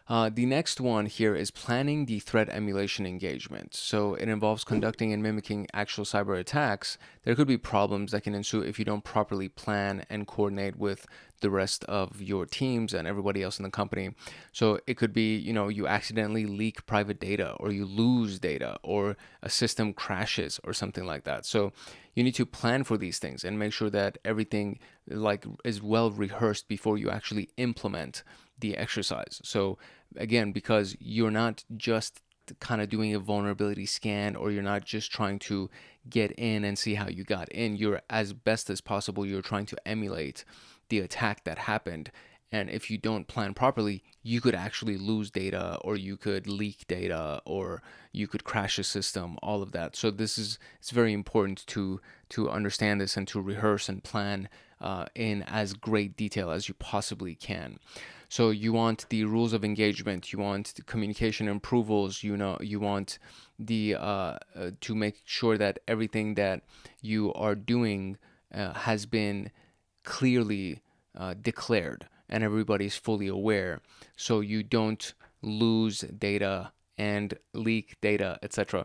the next one here is planning the threat emulation engagement. So it involves conducting and mimicking actual cyber attacks. There could be problems that can ensue if you don't properly plan and coordinate with the rest of your teams and everybody else in the company. So it could be, you accidentally leak private data, or you lose data, or a system crashes or something like that. So you need to plan for these things and make sure that everything is well rehearsed before you actually implement the exercise. So again, because you're not just kind of doing a vulnerability scan, or you're not just trying to get in and see how you got in, you're, as best as possible, you're trying to emulate the attack that happened. And if you don't plan properly, you could actually lose data, or you could leak data, or you could crash a system, all of that. So it's very important to understand this and to rehearse and plan in as great detail as you possibly can. So you want the rules of engagement, you want the communication approvals, you want the to make sure that everything that you are doing has been clearly declared and everybody's fully aware, so you don't lose data and leak data, etc.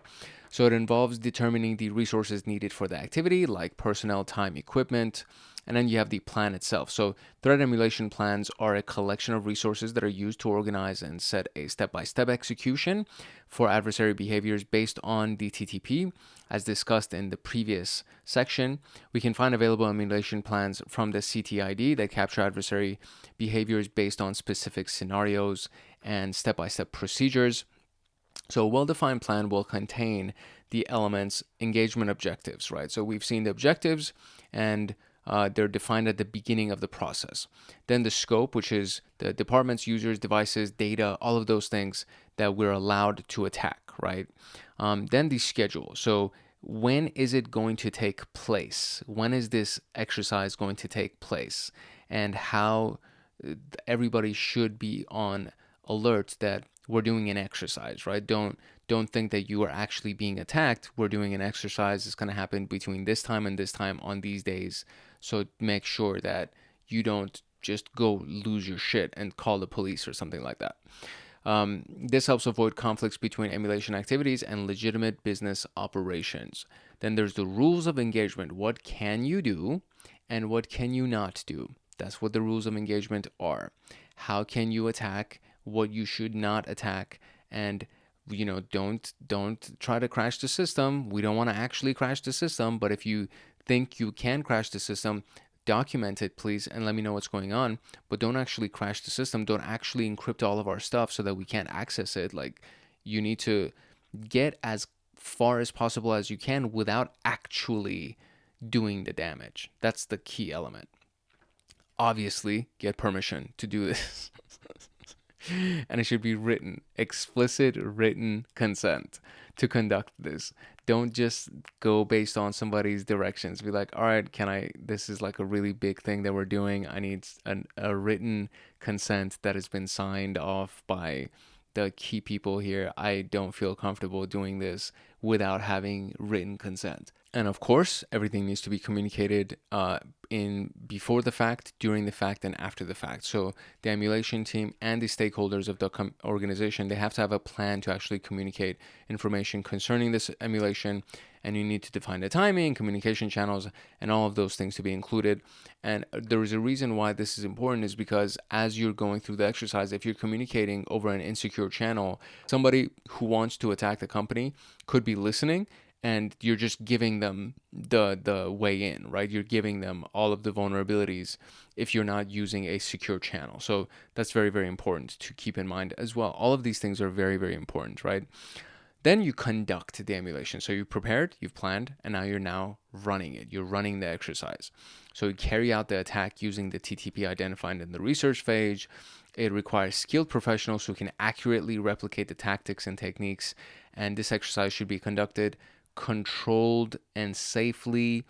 So it involves determining the resources needed for the activity, like personnel, time, equipment, And then you have the plan itself. So threat emulation plans are a collection of resources that are used to organize and set a step-by-step execution for adversary behaviors based on the TTP. As discussed in the previous section, we can find available emulation plans from the CTID that capture adversary behaviors based on specific scenarios and step-by-step procedures. So a well-defined plan will contain the elements engagement objectives, right? So we've seen the objectives, and they're defined at the beginning of the process. Then the scope, which is the departments, users, devices, data, all of those things that we're allowed to attack, right? Then the schedule. So when is it going to take place? When is this exercise going to take place? And how everybody should be on alert that we're doing an exercise, right? Don't think that you are actually being attacked. We're doing an exercise. It's going to happen between this time and this time on these days. So make sure that you don't just go lose your shit and call the police or something like that. This helps avoid conflicts between emulation activities and legitimate business operations. Then there's the rules of engagement. What can you do and what can you not do? That's what the rules of engagement are. How can you attack? What you should not attack, and don't try to crash the system. We don't want to actually crash the system, but if you think you can crash the system, document it, please, and let me know what's going on. But don't actually crash the system. Don't actually encrypt all of our stuff so that we can't access it. Like, you need to get as far as possible as you can without actually doing the damage. That's the key element. Obviously, get permission to do this. And it should be written, explicit written consent to conduct this. Don't just go based on somebody's directions. Be like, all right, this is like a really big thing that we're doing. I need a written consent that has been signed off by the key people here. I don't feel comfortable doing this without having written consent. And of course, everything needs to be communicated in before the fact, during the fact, and after the fact. So the emulation team and the stakeholders of the organization, they have to have a plan to actually communicate information concerning this emulation. And you need to define the timing, communication channels, and all of those things to be included. And there is a reason why this is important, is because as you're going through the exercise, if you're communicating over an insecure channel, somebody who wants to attack the company could be listening, and you're just giving them the way in, right? You're giving them all of the vulnerabilities if you're not using a secure channel. So that's very, very important to keep in mind as well. All of these things are very, very important, right? Then you conduct the emulation. So you've prepared, you've planned, and now you're running it. You're running the exercise. So you carry out the attack using the TTP identified in the research phase. It requires skilled professionals who can accurately replicate the tactics and techniques. And this exercise should be conducted controlled and safely,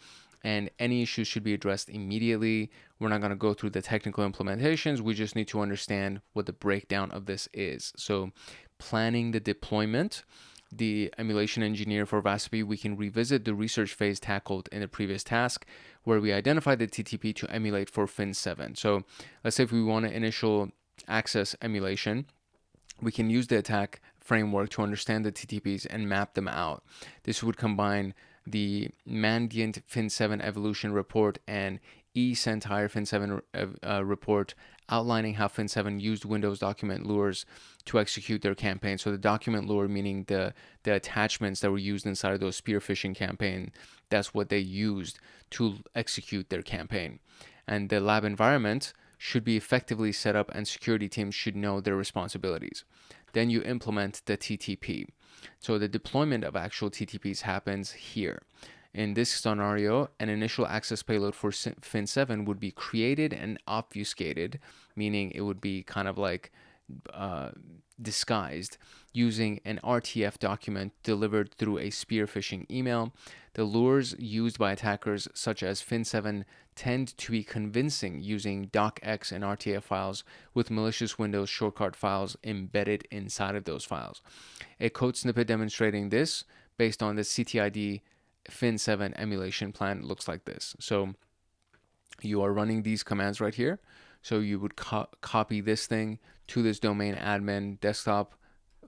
and any issues should be addressed immediately. We're not going to go through the technical implementations. We just need to understand what the breakdown of this is. So planning the deployment, the emulation engineer for VASP, we can revisit the research phase tackled in the previous task where we identified the TTP to emulate for Fin7. So let's say if we want an initial access emulation, we can use the attack framework to understand the TTPs and map them out. This would combine the Mandiant Fin7 evolution report and eCentire Fin7 report outlining how Fin7 used Windows document lures to execute their campaign. So the document lure meaning the attachments that were used inside of those spear phishing campaign, that's what they used to execute their campaign. And the lab environment should be effectively set up, and security teams should know their responsibilities. Then you implement the TTP. So the deployment of actual TTPs happens here. In this scenario, an initial access payload for Fin7 would be created and obfuscated, meaning it would be kind of like disguised using an RTF document delivered through a spear phishing email. The lures used by attackers such as Fin7 tend to be convincing using docx and RTF files with malicious Windows shortcut files embedded inside of those files. A code snippet demonstrating this based on the CTID Fin7 emulation plan looks like this. So you are running these commands right here. So you would copy this thing to this domain admin desktop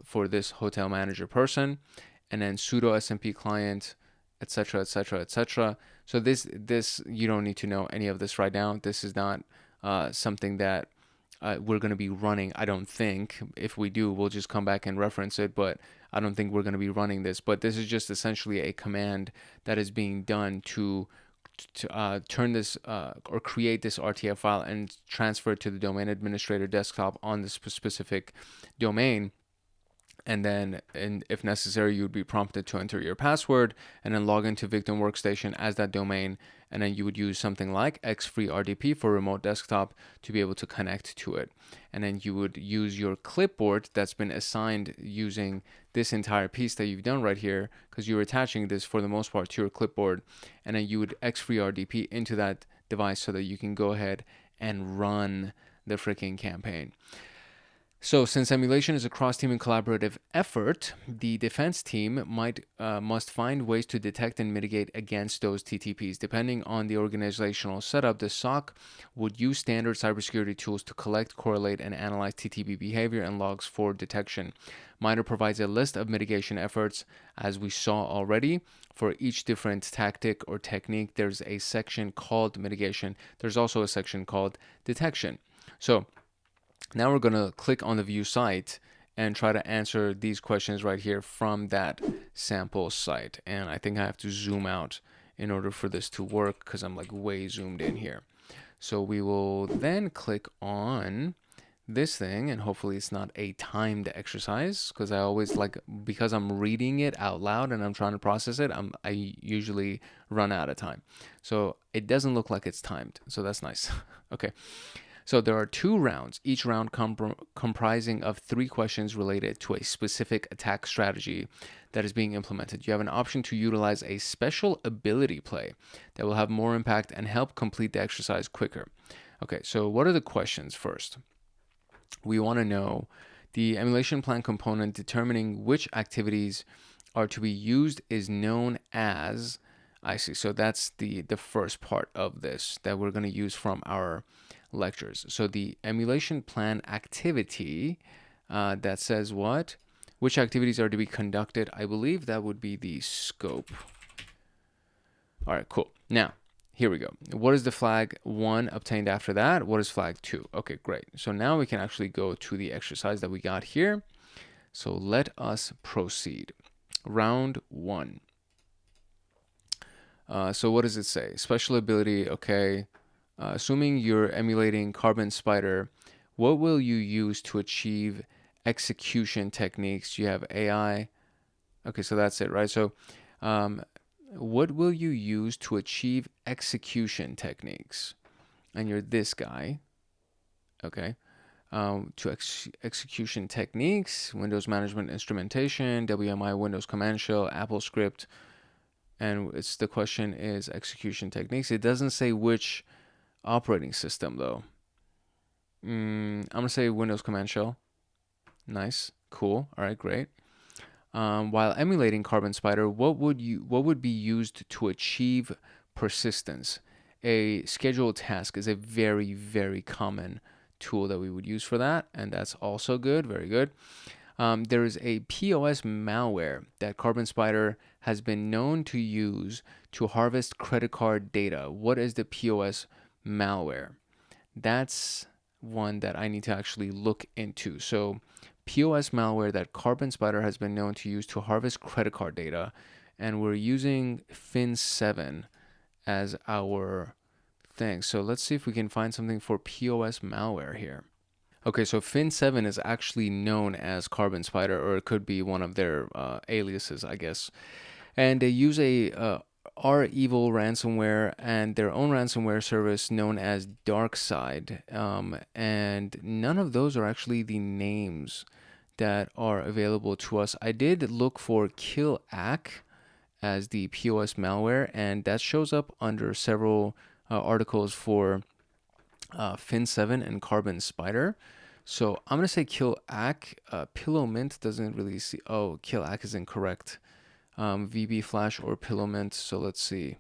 for this hotel manager person, and then sudo smp client etc., etc., etc. So this you don't need to know any of this right now. This is not something that we're going to be running. I don't think. If we do, we'll just come back and reference it, but I don't think we're going to be running this. But this is just essentially a command that is being done to turn this or create this RTF file and transfer it to the domain administrator desktop on this specific domain. And then, if necessary, you would be prompted to enter your password and then log into victim workstation as that domain. And then you would use something like xfreeRDP for remote desktop to be able to connect to it. And then you would use your clipboard that's been assigned using this entire piece that you've done right here, because you're attaching this for the most part to your clipboard. And then you would xfreeRDP into that device so that you can go ahead and run the freaking campaign. So since emulation is a cross-team and collaborative effort, the defense team must find ways to detect and mitigate against those TTPs. Depending on the organizational setup, the SOC would use standard cybersecurity tools to collect, correlate, and analyze TTP behavior and logs for detection. MITRE provides a list of mitigation efforts, as we saw already. For each different tactic or technique, there's a section called mitigation. There's also a section called detection. So now we're going to click on the view site and try to answer these questions right here from that sample site. And I think I have to zoom out in order for this to work because I'm like way zoomed in here. So we will then click on this thing, and hopefully it's not a timed exercise, because I always because I'm reading it out loud and I'm trying to process it, I usually run out of time. So it doesn't look like it's timed. So that's nice. Okay. So there are 2 rounds, each round comprising of 3 questions related to a specific attack strategy that is being implemented. You have an option to utilize a special ability play that will have more impact and help complete the exercise quicker. Okay, so what are the questions first? We want to know the emulation plan component determining which activities are to be used is known as, I see, so that's the first part of this that we're going to use from our lectures. So the emulation plan activity that says what? Which activities are to be conducted? I believe that would be the scope. All right, cool. Now, here we go. What is the flag 1 obtained after that? What is flag 2? Okay, great. So now we can actually go to the exercise that we got here. So let us proceed. Round 1. So what does it say? Special ability, okay. Assuming you're emulating Carbon Spider, what will you use to achieve execution techniques? You have AI. Okay, so that's it, right? So what will you use to achieve execution techniques? And you're this guy. Okay. Execution techniques, Windows Management Instrumentation, WMI, Windows Command Shell, Apple Script. And the question is execution techniques. It doesn't say which operating system though. I'm gonna say Windows Command Shell. Nice, cool. All right, great. While emulating Carbon Spider, what would be used to achieve persistence? A scheduled task is a very, very common tool that we would use for that, and that's also good. Very good. There is a POS malware that Carbon Spider has been known to use to harvest credit card data. What is the POS malware? That's one that I need to actually look into. So POS malware that Carbon Spider has been known to use to harvest credit card data, and we're using Fin7 as our thing. So let's see if we can find something for POS malware here. Okay, so Fin7 is actually known as Carbon Spider, or it could be one of their aliases, I guess. And they use a R-Evil ransomware and their own ransomware service known as DarkSide. And none of those are actually the names that are available to us. I did look for KillAck as the POS malware, and that shows up under several articles for Fin7 and Carbon Spider. So I'm going to say KillAck. Pillowmint doesn't really see. Oh, KillAck is incorrect. VB Flash or Pillowmint. So let's see.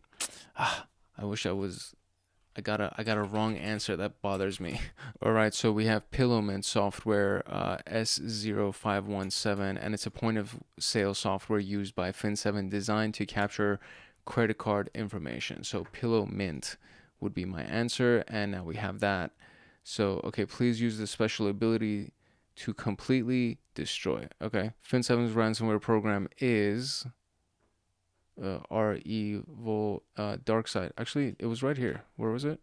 I wish I got a wrong answer. That bothers me. All right, so we have Pillowmint software, S0517, and it's a point of sale software used by Fin7 designed to capture credit card information. So pillow mint would be my answer. And now we have that. So, okay, please use the special ability to completely destroy. Okay, Fin7's ransomware program is our evil dark side. Actually, it was right here. Where was it?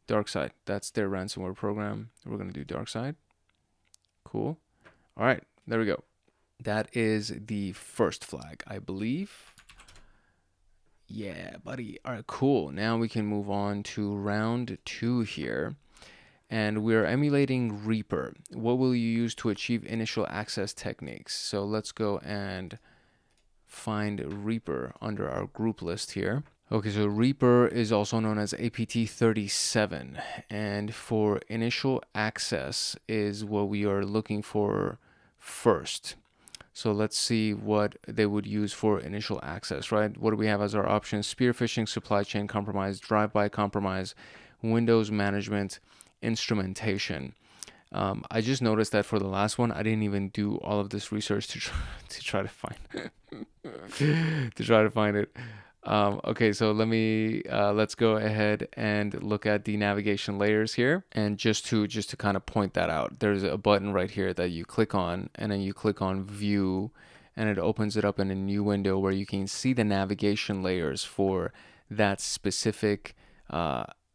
Dark side. That's their ransomware program. We're going to do dark side. Cool. All right, there we go. That is the first flag, I believe. Yeah, buddy. All right, cool. Now we can move on to round 2 here. And we're emulating Reaper. What will you use to achieve initial access techniques? So let's go and find Reaper under our group list here. Okay, so Reaper is also known as APT27. And for initial access is what we are looking for first. So let's see what they would use for initial access, right? What do we have as our options? Spear phishing, supply chain compromise, drive-by compromise, Windows management, instrumentation. I just noticed that for the last one, I didn't even do all of this research to try to find it. Okay, so let's go ahead and look at the navigation layers here, and just to kind of point that out, there's a button right here that you click on, and then you click on View, and it opens it up in a new window where you can see the navigation layers for that specific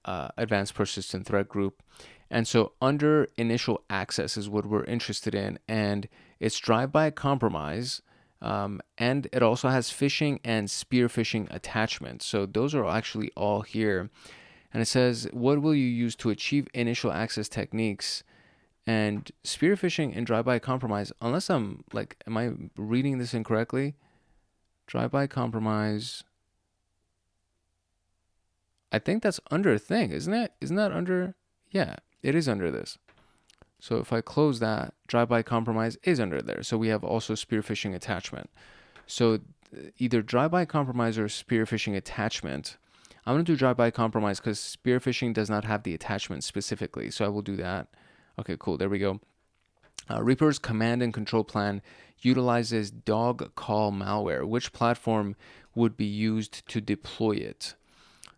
advanced persistent threat group. And so under initial access is what we're interested in, and it's drive-by compromise, and it also has phishing and spear phishing attachments. So those are actually all here. And it says, what will you use to achieve initial access techniques? And spear phishing and drive-by compromise, unless I'm like, am I reading this incorrectly? Drive-by compromise, I think that's under a thing, isn't it? Isn't that under? Yeah, it is under this. So if I close that, drive-by compromise is under there. So we have also spear phishing attachment. So either drive-by compromise or spear phishing attachment. I'm going to do drive-by compromise because spear phishing does not have the attachment specifically. So I will do that. Okay, cool. There we go. Reaper's command and control plan utilizes dog call malware. Which platform would be used to deploy it?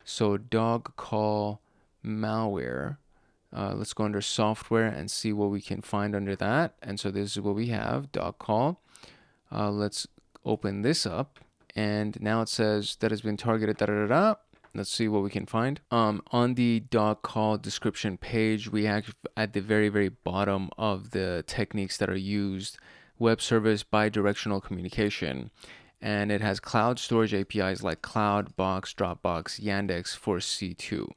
So dog call malware. Let's go under software and see what we can find under that. And so this is what we have, dog call. Let's open this up. And now it says that has been targeted, Let's see what we can find. On the dog call description page, we have at the very, very bottom of the techniques that are used, web service bidirectional communication. And it has cloud storage APIs like Cloud, Box, Dropbox, Yandex for C2.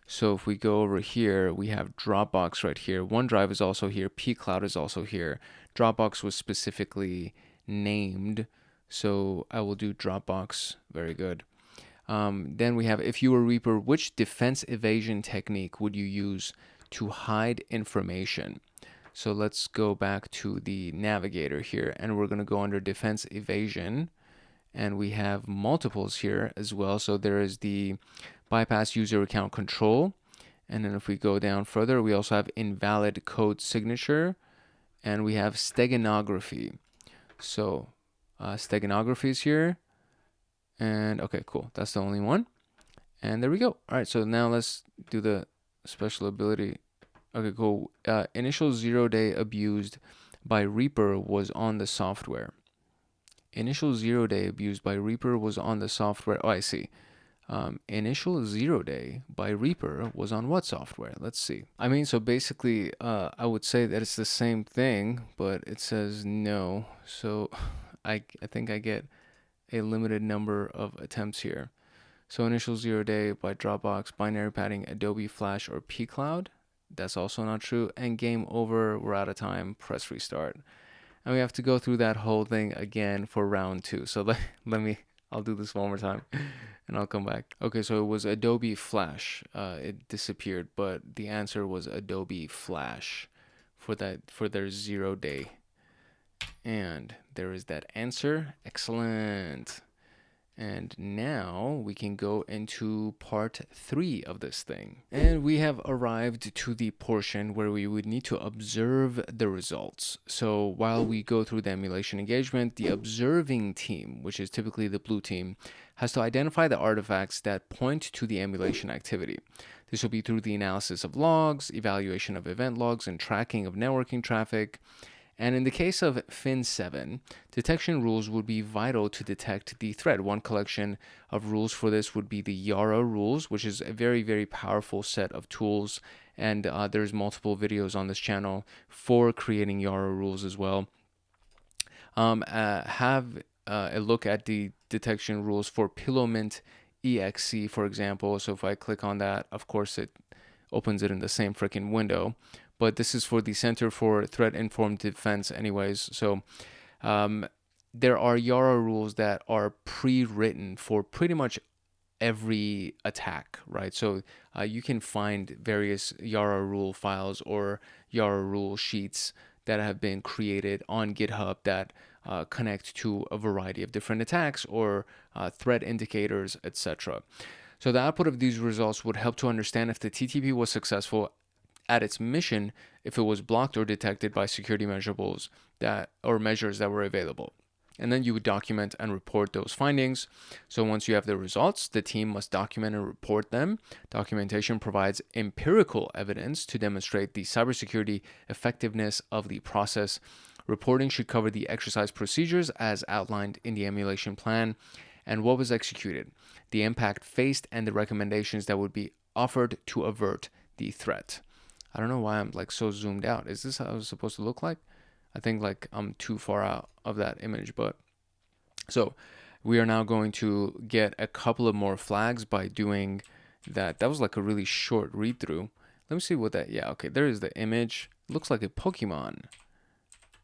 So if we go over here, we have Dropbox right here. OneDrive is also here. pCloud is also here. Dropbox was specifically named, so I will do Dropbox. Very good. Then we have, if you were Reaper, which defense evasion technique would you use to hide information? So let's go back to the navigator here, and we're going to go under defense evasion. And we have multiples here as well. So there is the bypass user account control. And then if we go down further, we also have invalid code signature. And we have steganography. So steganography is here. And okay, cool. That's the only one. And there we go. All right, so now let's do the special ability. Okay, cool. Initial 0-day abused by Reaper was on the software. Initial 0-day abused by Reaper was on the software. Oh, I see. Initial 0-day by Reaper was on what software? Let's see. I mean, so basically, I would say that it's the same thing, but it says no. So I think I get a limited number of attempts here. So initial 0-day by Dropbox, binary padding, Adobe Flash, or pCloud. That's also not true. And game over. We're out of time. Press restart. And we have to go through that whole thing again for round 2. So I'll do this one more time and I'll come back. Okay, so it was Adobe Flash. It disappeared, but the answer was Adobe Flash for their 0-day. And there is that answer. Excellent. And now we can go into part 3 of this thing. And we have arrived to the portion where we would need to observe the results. So while we go through the emulation engagement, the observing team, which is typically the blue team, has to identify the artifacts that point to the emulation activity. This will be through the analysis of logs, evaluation of event logs, and tracking of networking traffic. And in the case of Fin7, detection rules would be vital to detect the threat. One collection of rules for this would be the Yara rules, which is a very, very powerful set of tools. And there's multiple videos on this channel for creating Yara rules as well. Have a look at the detection rules for Pillowmint exe, for example. So if I click on that, of course, it opens it in the same freaking window. But this is for the Center for Threat Informed Defense anyways. So there are Yara rules that are pre-written for pretty much every attack, right? So you can find various Yara rule files or Yara rule sheets that have been created on GitHub that connect to a variety of different attacks or threat indicators, etc. So the output of these results would help to understand if the TTP was successful at its mission, if it was blocked or detected by security measures that were available. And then you would document and report those findings. So once you have the results, the team must document and report them. Documentation provides empirical evidence to demonstrate the cybersecurity effectiveness of the process. Reporting should cover the exercise procedures as outlined in the emulation plan and what was executed, the impact faced, and the recommendations that would be offered to avert the threat. I don't know why I'm like so zoomed out. Is this how it's supposed to look like? I think like I'm too far out of that image, but so we are now going to get a couple of more flags by doing that. That was like a really short read through. Let me see what that, yeah, okay, there is the image. It looks like a Pokemon.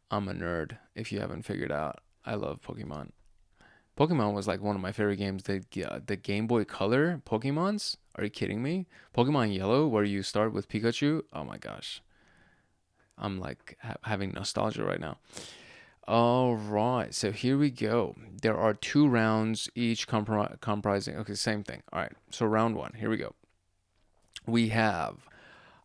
I'm a nerd, if you haven't figured out. I love Pokemon. Pokemon was like one of my favorite games. The Game Boy Color Pokemons? Are you kidding me? Pokemon Yellow, where you start with Pikachu? Oh my gosh. I'm like having nostalgia right now. All right, so here we go. There are 2 rounds, each comprising, okay, same thing. All right, so round 1, here we go. We have,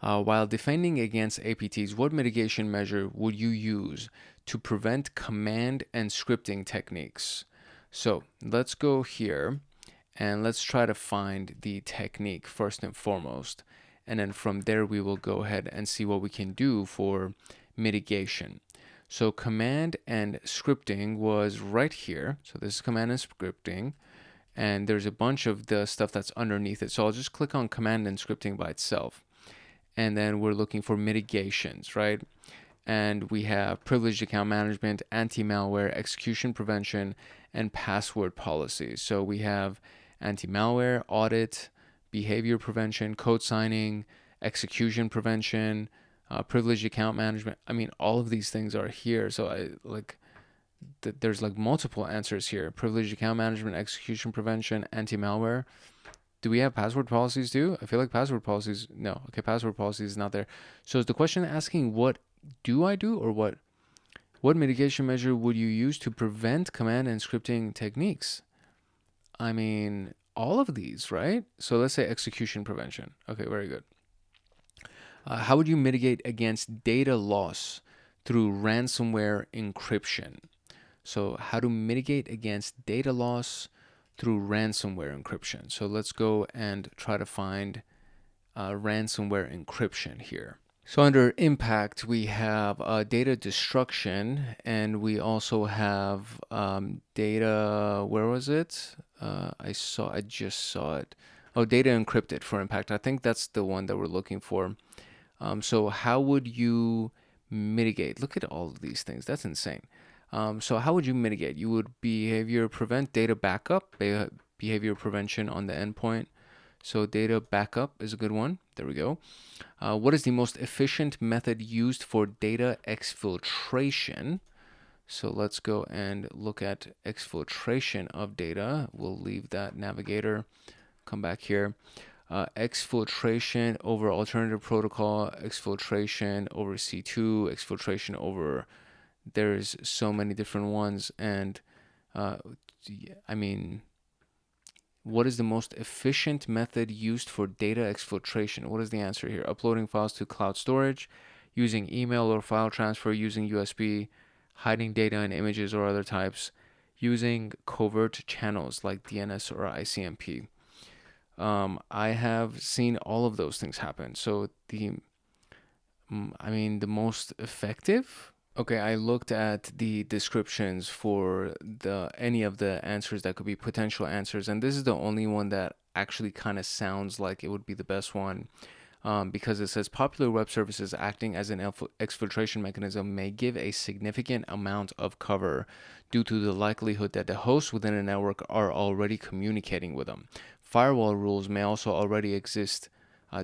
while defending against APTs, what mitigation measure would you use to prevent command and scripting techniques? So let's go here and let's try to find the technique first and foremost. And then from there, we will go ahead and see what we can do for mitigation. So command and scripting was right here. So this is command and scripting. And there's a bunch of the stuff that's underneath it. So I'll just click on command and scripting by itself. And then we're looking for mitigations, right? And we have privileged account management, anti-malware, execution prevention, and password policies. So we have anti-malware, audit, behavior prevention, code signing, execution prevention, privileged account management. I mean, all of these things are here. So there's like multiple answers here. Privileged account management, execution prevention, anti-malware. Do we have password policies too? I feel like password policies, no. Okay, password policies is not there. So is the question asking what do I do, or what mitigation measure would you use to prevent command and scripting techniques? I mean, all of these, right? So let's say execution prevention. Okay, very good. How would you mitigate against data loss through ransomware encryption? So how to mitigate against data loss through ransomware encryption. So let's go and try to find ransomware encryption here. So under impact, we have data destruction, and we also have data, where was it? I just saw it. Oh, data encrypted for impact. I think that's the one that we're looking for. So how would you mitigate? Look at all of these things. That's insane. So how would you mitigate? You would prevent data backup, behavior prevention on the endpoint. So data backup is a good one. There we go. What is the most efficient method used for data exfiltration? So let's go and look at exfiltration of data. We'll leave that navigator. Come back here. Exfiltration over alternative protocol, exfiltration over C2, exfiltration over... There's so many different ones, and I mean, What is the most efficient method used for data exfiltration? What is the answer here? Uploading files to cloud storage, using email or file transfer, using USB, hiding data in images or other types, using covert channels like DNS or ICMP. I have seen all of those things happen. So the most effective. Okay, I looked at the descriptions for any of the answers that could be potential answers, and this is the only one that actually kind of sounds like it would be the best one, because it says popular web services acting as an exfiltration mechanism may give a significant amount of cover due to the likelihood that the hosts within a network are already communicating with them. Firewall rules may also already exist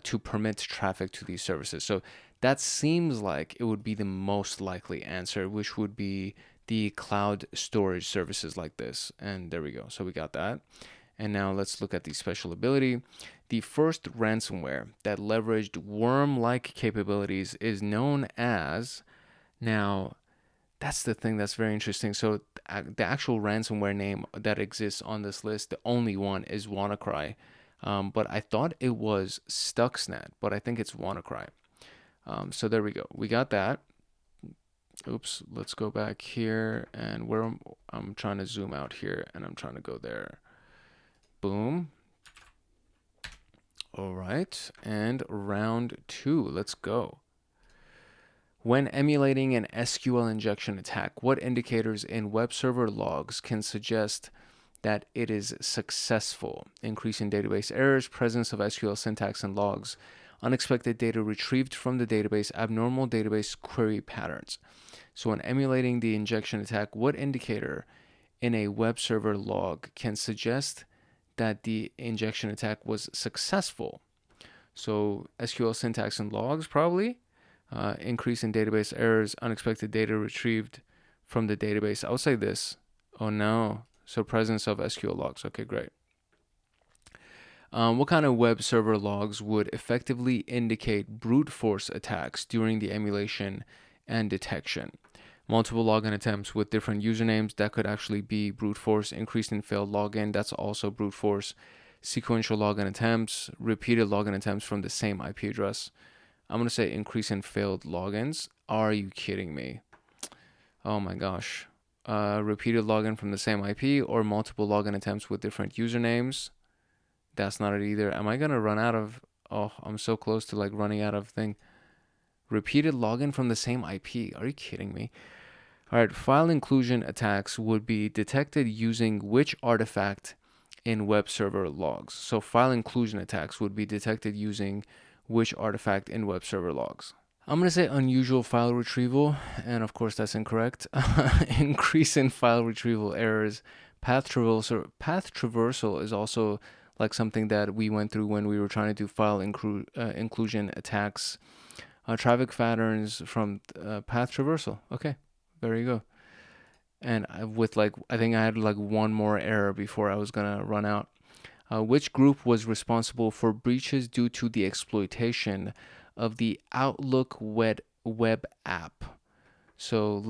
to permit traffic to these services. So that seems like it would be the most likely answer, which would be the cloud storage services like this. And there we go. So we got that. And now let's look at the special ability. The first ransomware that leveraged worm-like capabilities is known as... Now, that's the thing that's very interesting. So the actual ransomware name that exists on this list, the only one is WannaCry. But I thought it was Stuxnet, but I think it's WannaCry. So there we go. We got that. Oops, let's go back here, and I'm trying to zoom out here, and I'm trying to go there. Boom. All right, and round 2. Let's go. When emulating an SQL injection attack, what indicators in web server logs can suggest that it is successful? Increase in database errors, presence of SQL syntax and logs, unexpected data retrieved from the database, abnormal database query patterns. So when emulating the injection attack, what indicator in a web server log can suggest that the injection attack was successful? So SQL syntax and logs, probably. Increase in database errors, unexpected data retrieved from the database. I would say this. Oh no. So presence of SQL logs. Okay, great. What kind of web server logs would effectively indicate brute force attacks during the emulation and detection? Multiple login attempts with different usernames, that could actually be brute force. Increased in failed login, that's also brute force. Sequential login attempts, repeated login attempts from the same IP address. I'm going to say increase in failed logins. Are you kidding me? Oh my gosh. Repeated login from the same IP or multiple login attempts with different usernames. That's not it either. Am I going to run out of... Oh, I'm so close to like running out of thing. Repeated login from the same IP. Are you kidding me? All right. File inclusion attacks would be detected using which artifact in web server logs? So file inclusion attacks would be detected using which artifact in web server logs? I'm going to say unusual file retrieval, and of course that's incorrect. Increase in file retrieval errors. Path traversal is also like something that we went through when we were trying to do file inclusion attacks. Traffic patterns from path traversal. Okay, there you go. And with I think I had one more error before I was going to run out. Which group was responsible for breaches due to the exploitation of the Outlook web app? So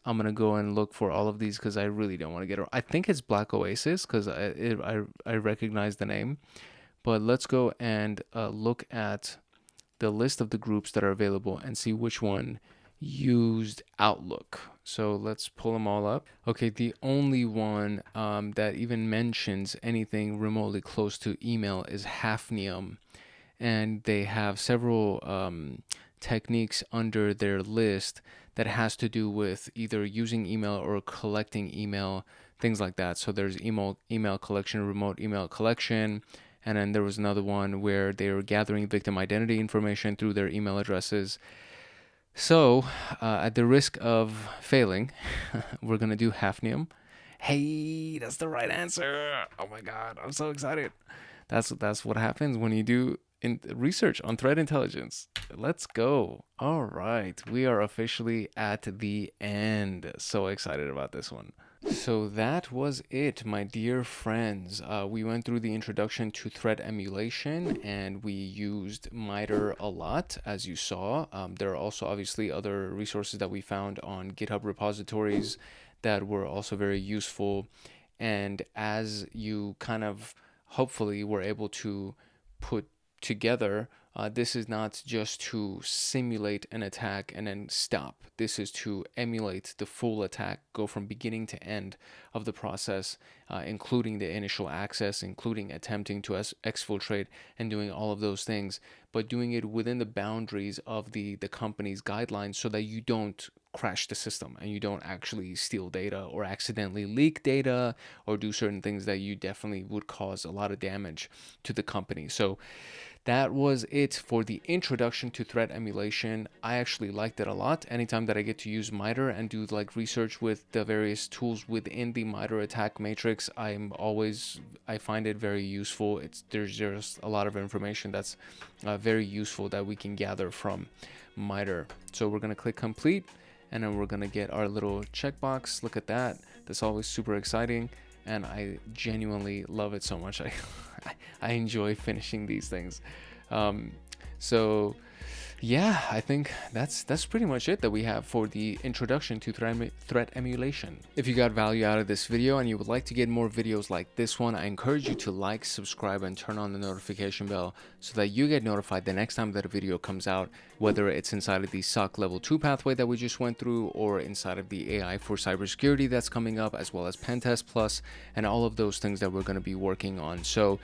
I'm going to go and look for all of these because I really don't want to get it. I think it's Black Oasis because I recognize the name. But let's go and look at the list of the groups that are available and see which one used Outlook. So let's pull them all up. Okay, the only one that even mentions anything remotely close to email is Hafnium, and they have several techniques under their list that has to do with either using email or collecting email, things like that. So there's email collection, remote email collection, and then there was another one where they were gathering victim identity information through their email addresses. So, at the risk of failing, we're going to do Hafnium. Hey, that's the right answer. Oh my God, I'm so excited. That's what happens when you do research on threat intelligence. Let's go. All right, we are officially at the end. So excited about this one. So that was it, my dear friends. We went through the introduction to threat emulation, and we used MITRE a lot, as you saw. There are also obviously other resources that we found on GitHub repositories that were also very useful. And as you kind of hopefully we're able to put together. This is not just to simulate an attack and then stop. This is to emulate the full attack, go from beginning to end of the process, including the initial access, including attempting to exfiltrate and doing all of those things, but doing it within the boundaries of the company's guidelines so that you don't crash the system and you don't actually steal data or accidentally leak data or do certain things that you definitely would cause a lot of damage to the company. So that was it for the introduction to threat emulation. I actually liked it a lot. Anytime that I get to use MITRE and do like research with the various tools within the MITRE attack matrix, I find it very useful. There's just a lot of information that's very useful that we can gather from MITRE. So we're going to click complete, and then we're going to get our little checkbox. Look at that. That's always super exciting. And I genuinely love it so much. I enjoy finishing these things. So yeah, I think that's pretty much it that we have for the introduction to threat emulation. If you got value out of this video and you would like to get more videos like this one, I encourage you to like, subscribe, and turn on the notification bell so that you get notified the next time that a video comes out, whether it's inside of the SOC level 2 pathway that we just went through or inside of the AI for cybersecurity that's coming up, as well as PenTest Plus and all of those things that we're going to be working on. So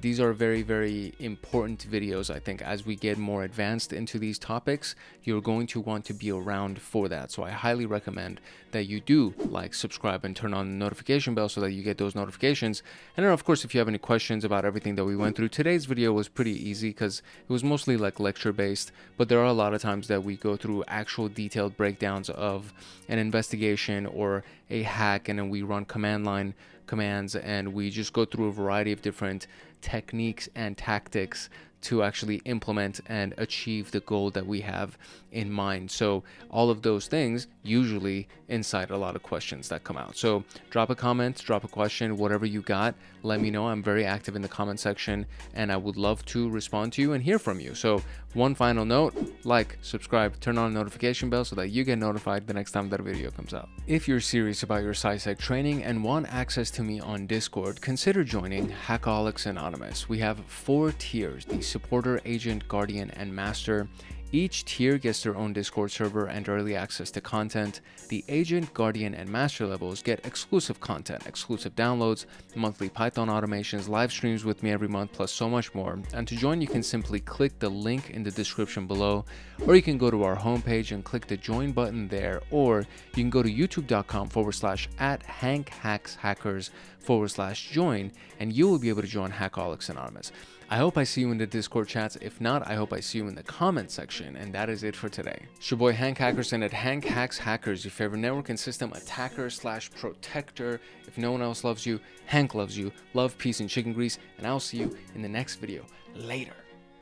these are very, very important videos. I think as we get more advanced into these topics, you're going to want to be around for that. So I highly recommend that you do like, subscribe, and turn on the notification bell so that you get those notifications. And then of course, if you have any questions about everything that we went through, today's video was pretty easy because it was mostly like lecture based, but there are a lot of times that we go through actual detailed breakdowns of an investigation or a hack, and then we run command line commands and we just go through a variety of different techniques and tactics to actually implement and achieve the goal that we have in mind. So all of those things usually incite a lot of questions that come out. So drop a comment, drop a question, whatever you got, let me know. I'm very active in the comment section and I would love to respond to you and hear from you. So one final note, like, subscribe, turn on the notification bell so that you get notified the next time that a video comes out. If you're serious about your CySec training and want access to me on Discord, consider joining Hackaholics Anonymous. We have 4 tiers: the supporter, agent, guardian, and master. Each tier gets their own Discord server and early access to content. The agent, guardian, and master levels get exclusive content, exclusive downloads, monthly Python automations, live streams with me every month, plus so much more. And to join, you can simply click the link in the description below, or you can go to our homepage and click the join button there, or you can go to youtube.com/@HankHacksHackers/join, and you will be able to join Hackaholics Anonymous. I hope I see you in the Discord chats. If not, I hope I see you in the comment section. And that is it for today. It's your boy Hank Hackerson at Hank Hacks Hackers, your favorite network and system attacker/protector. If no one else loves you, Hank loves you. Love, peace, and chicken grease. And I'll see you in the next video. Later.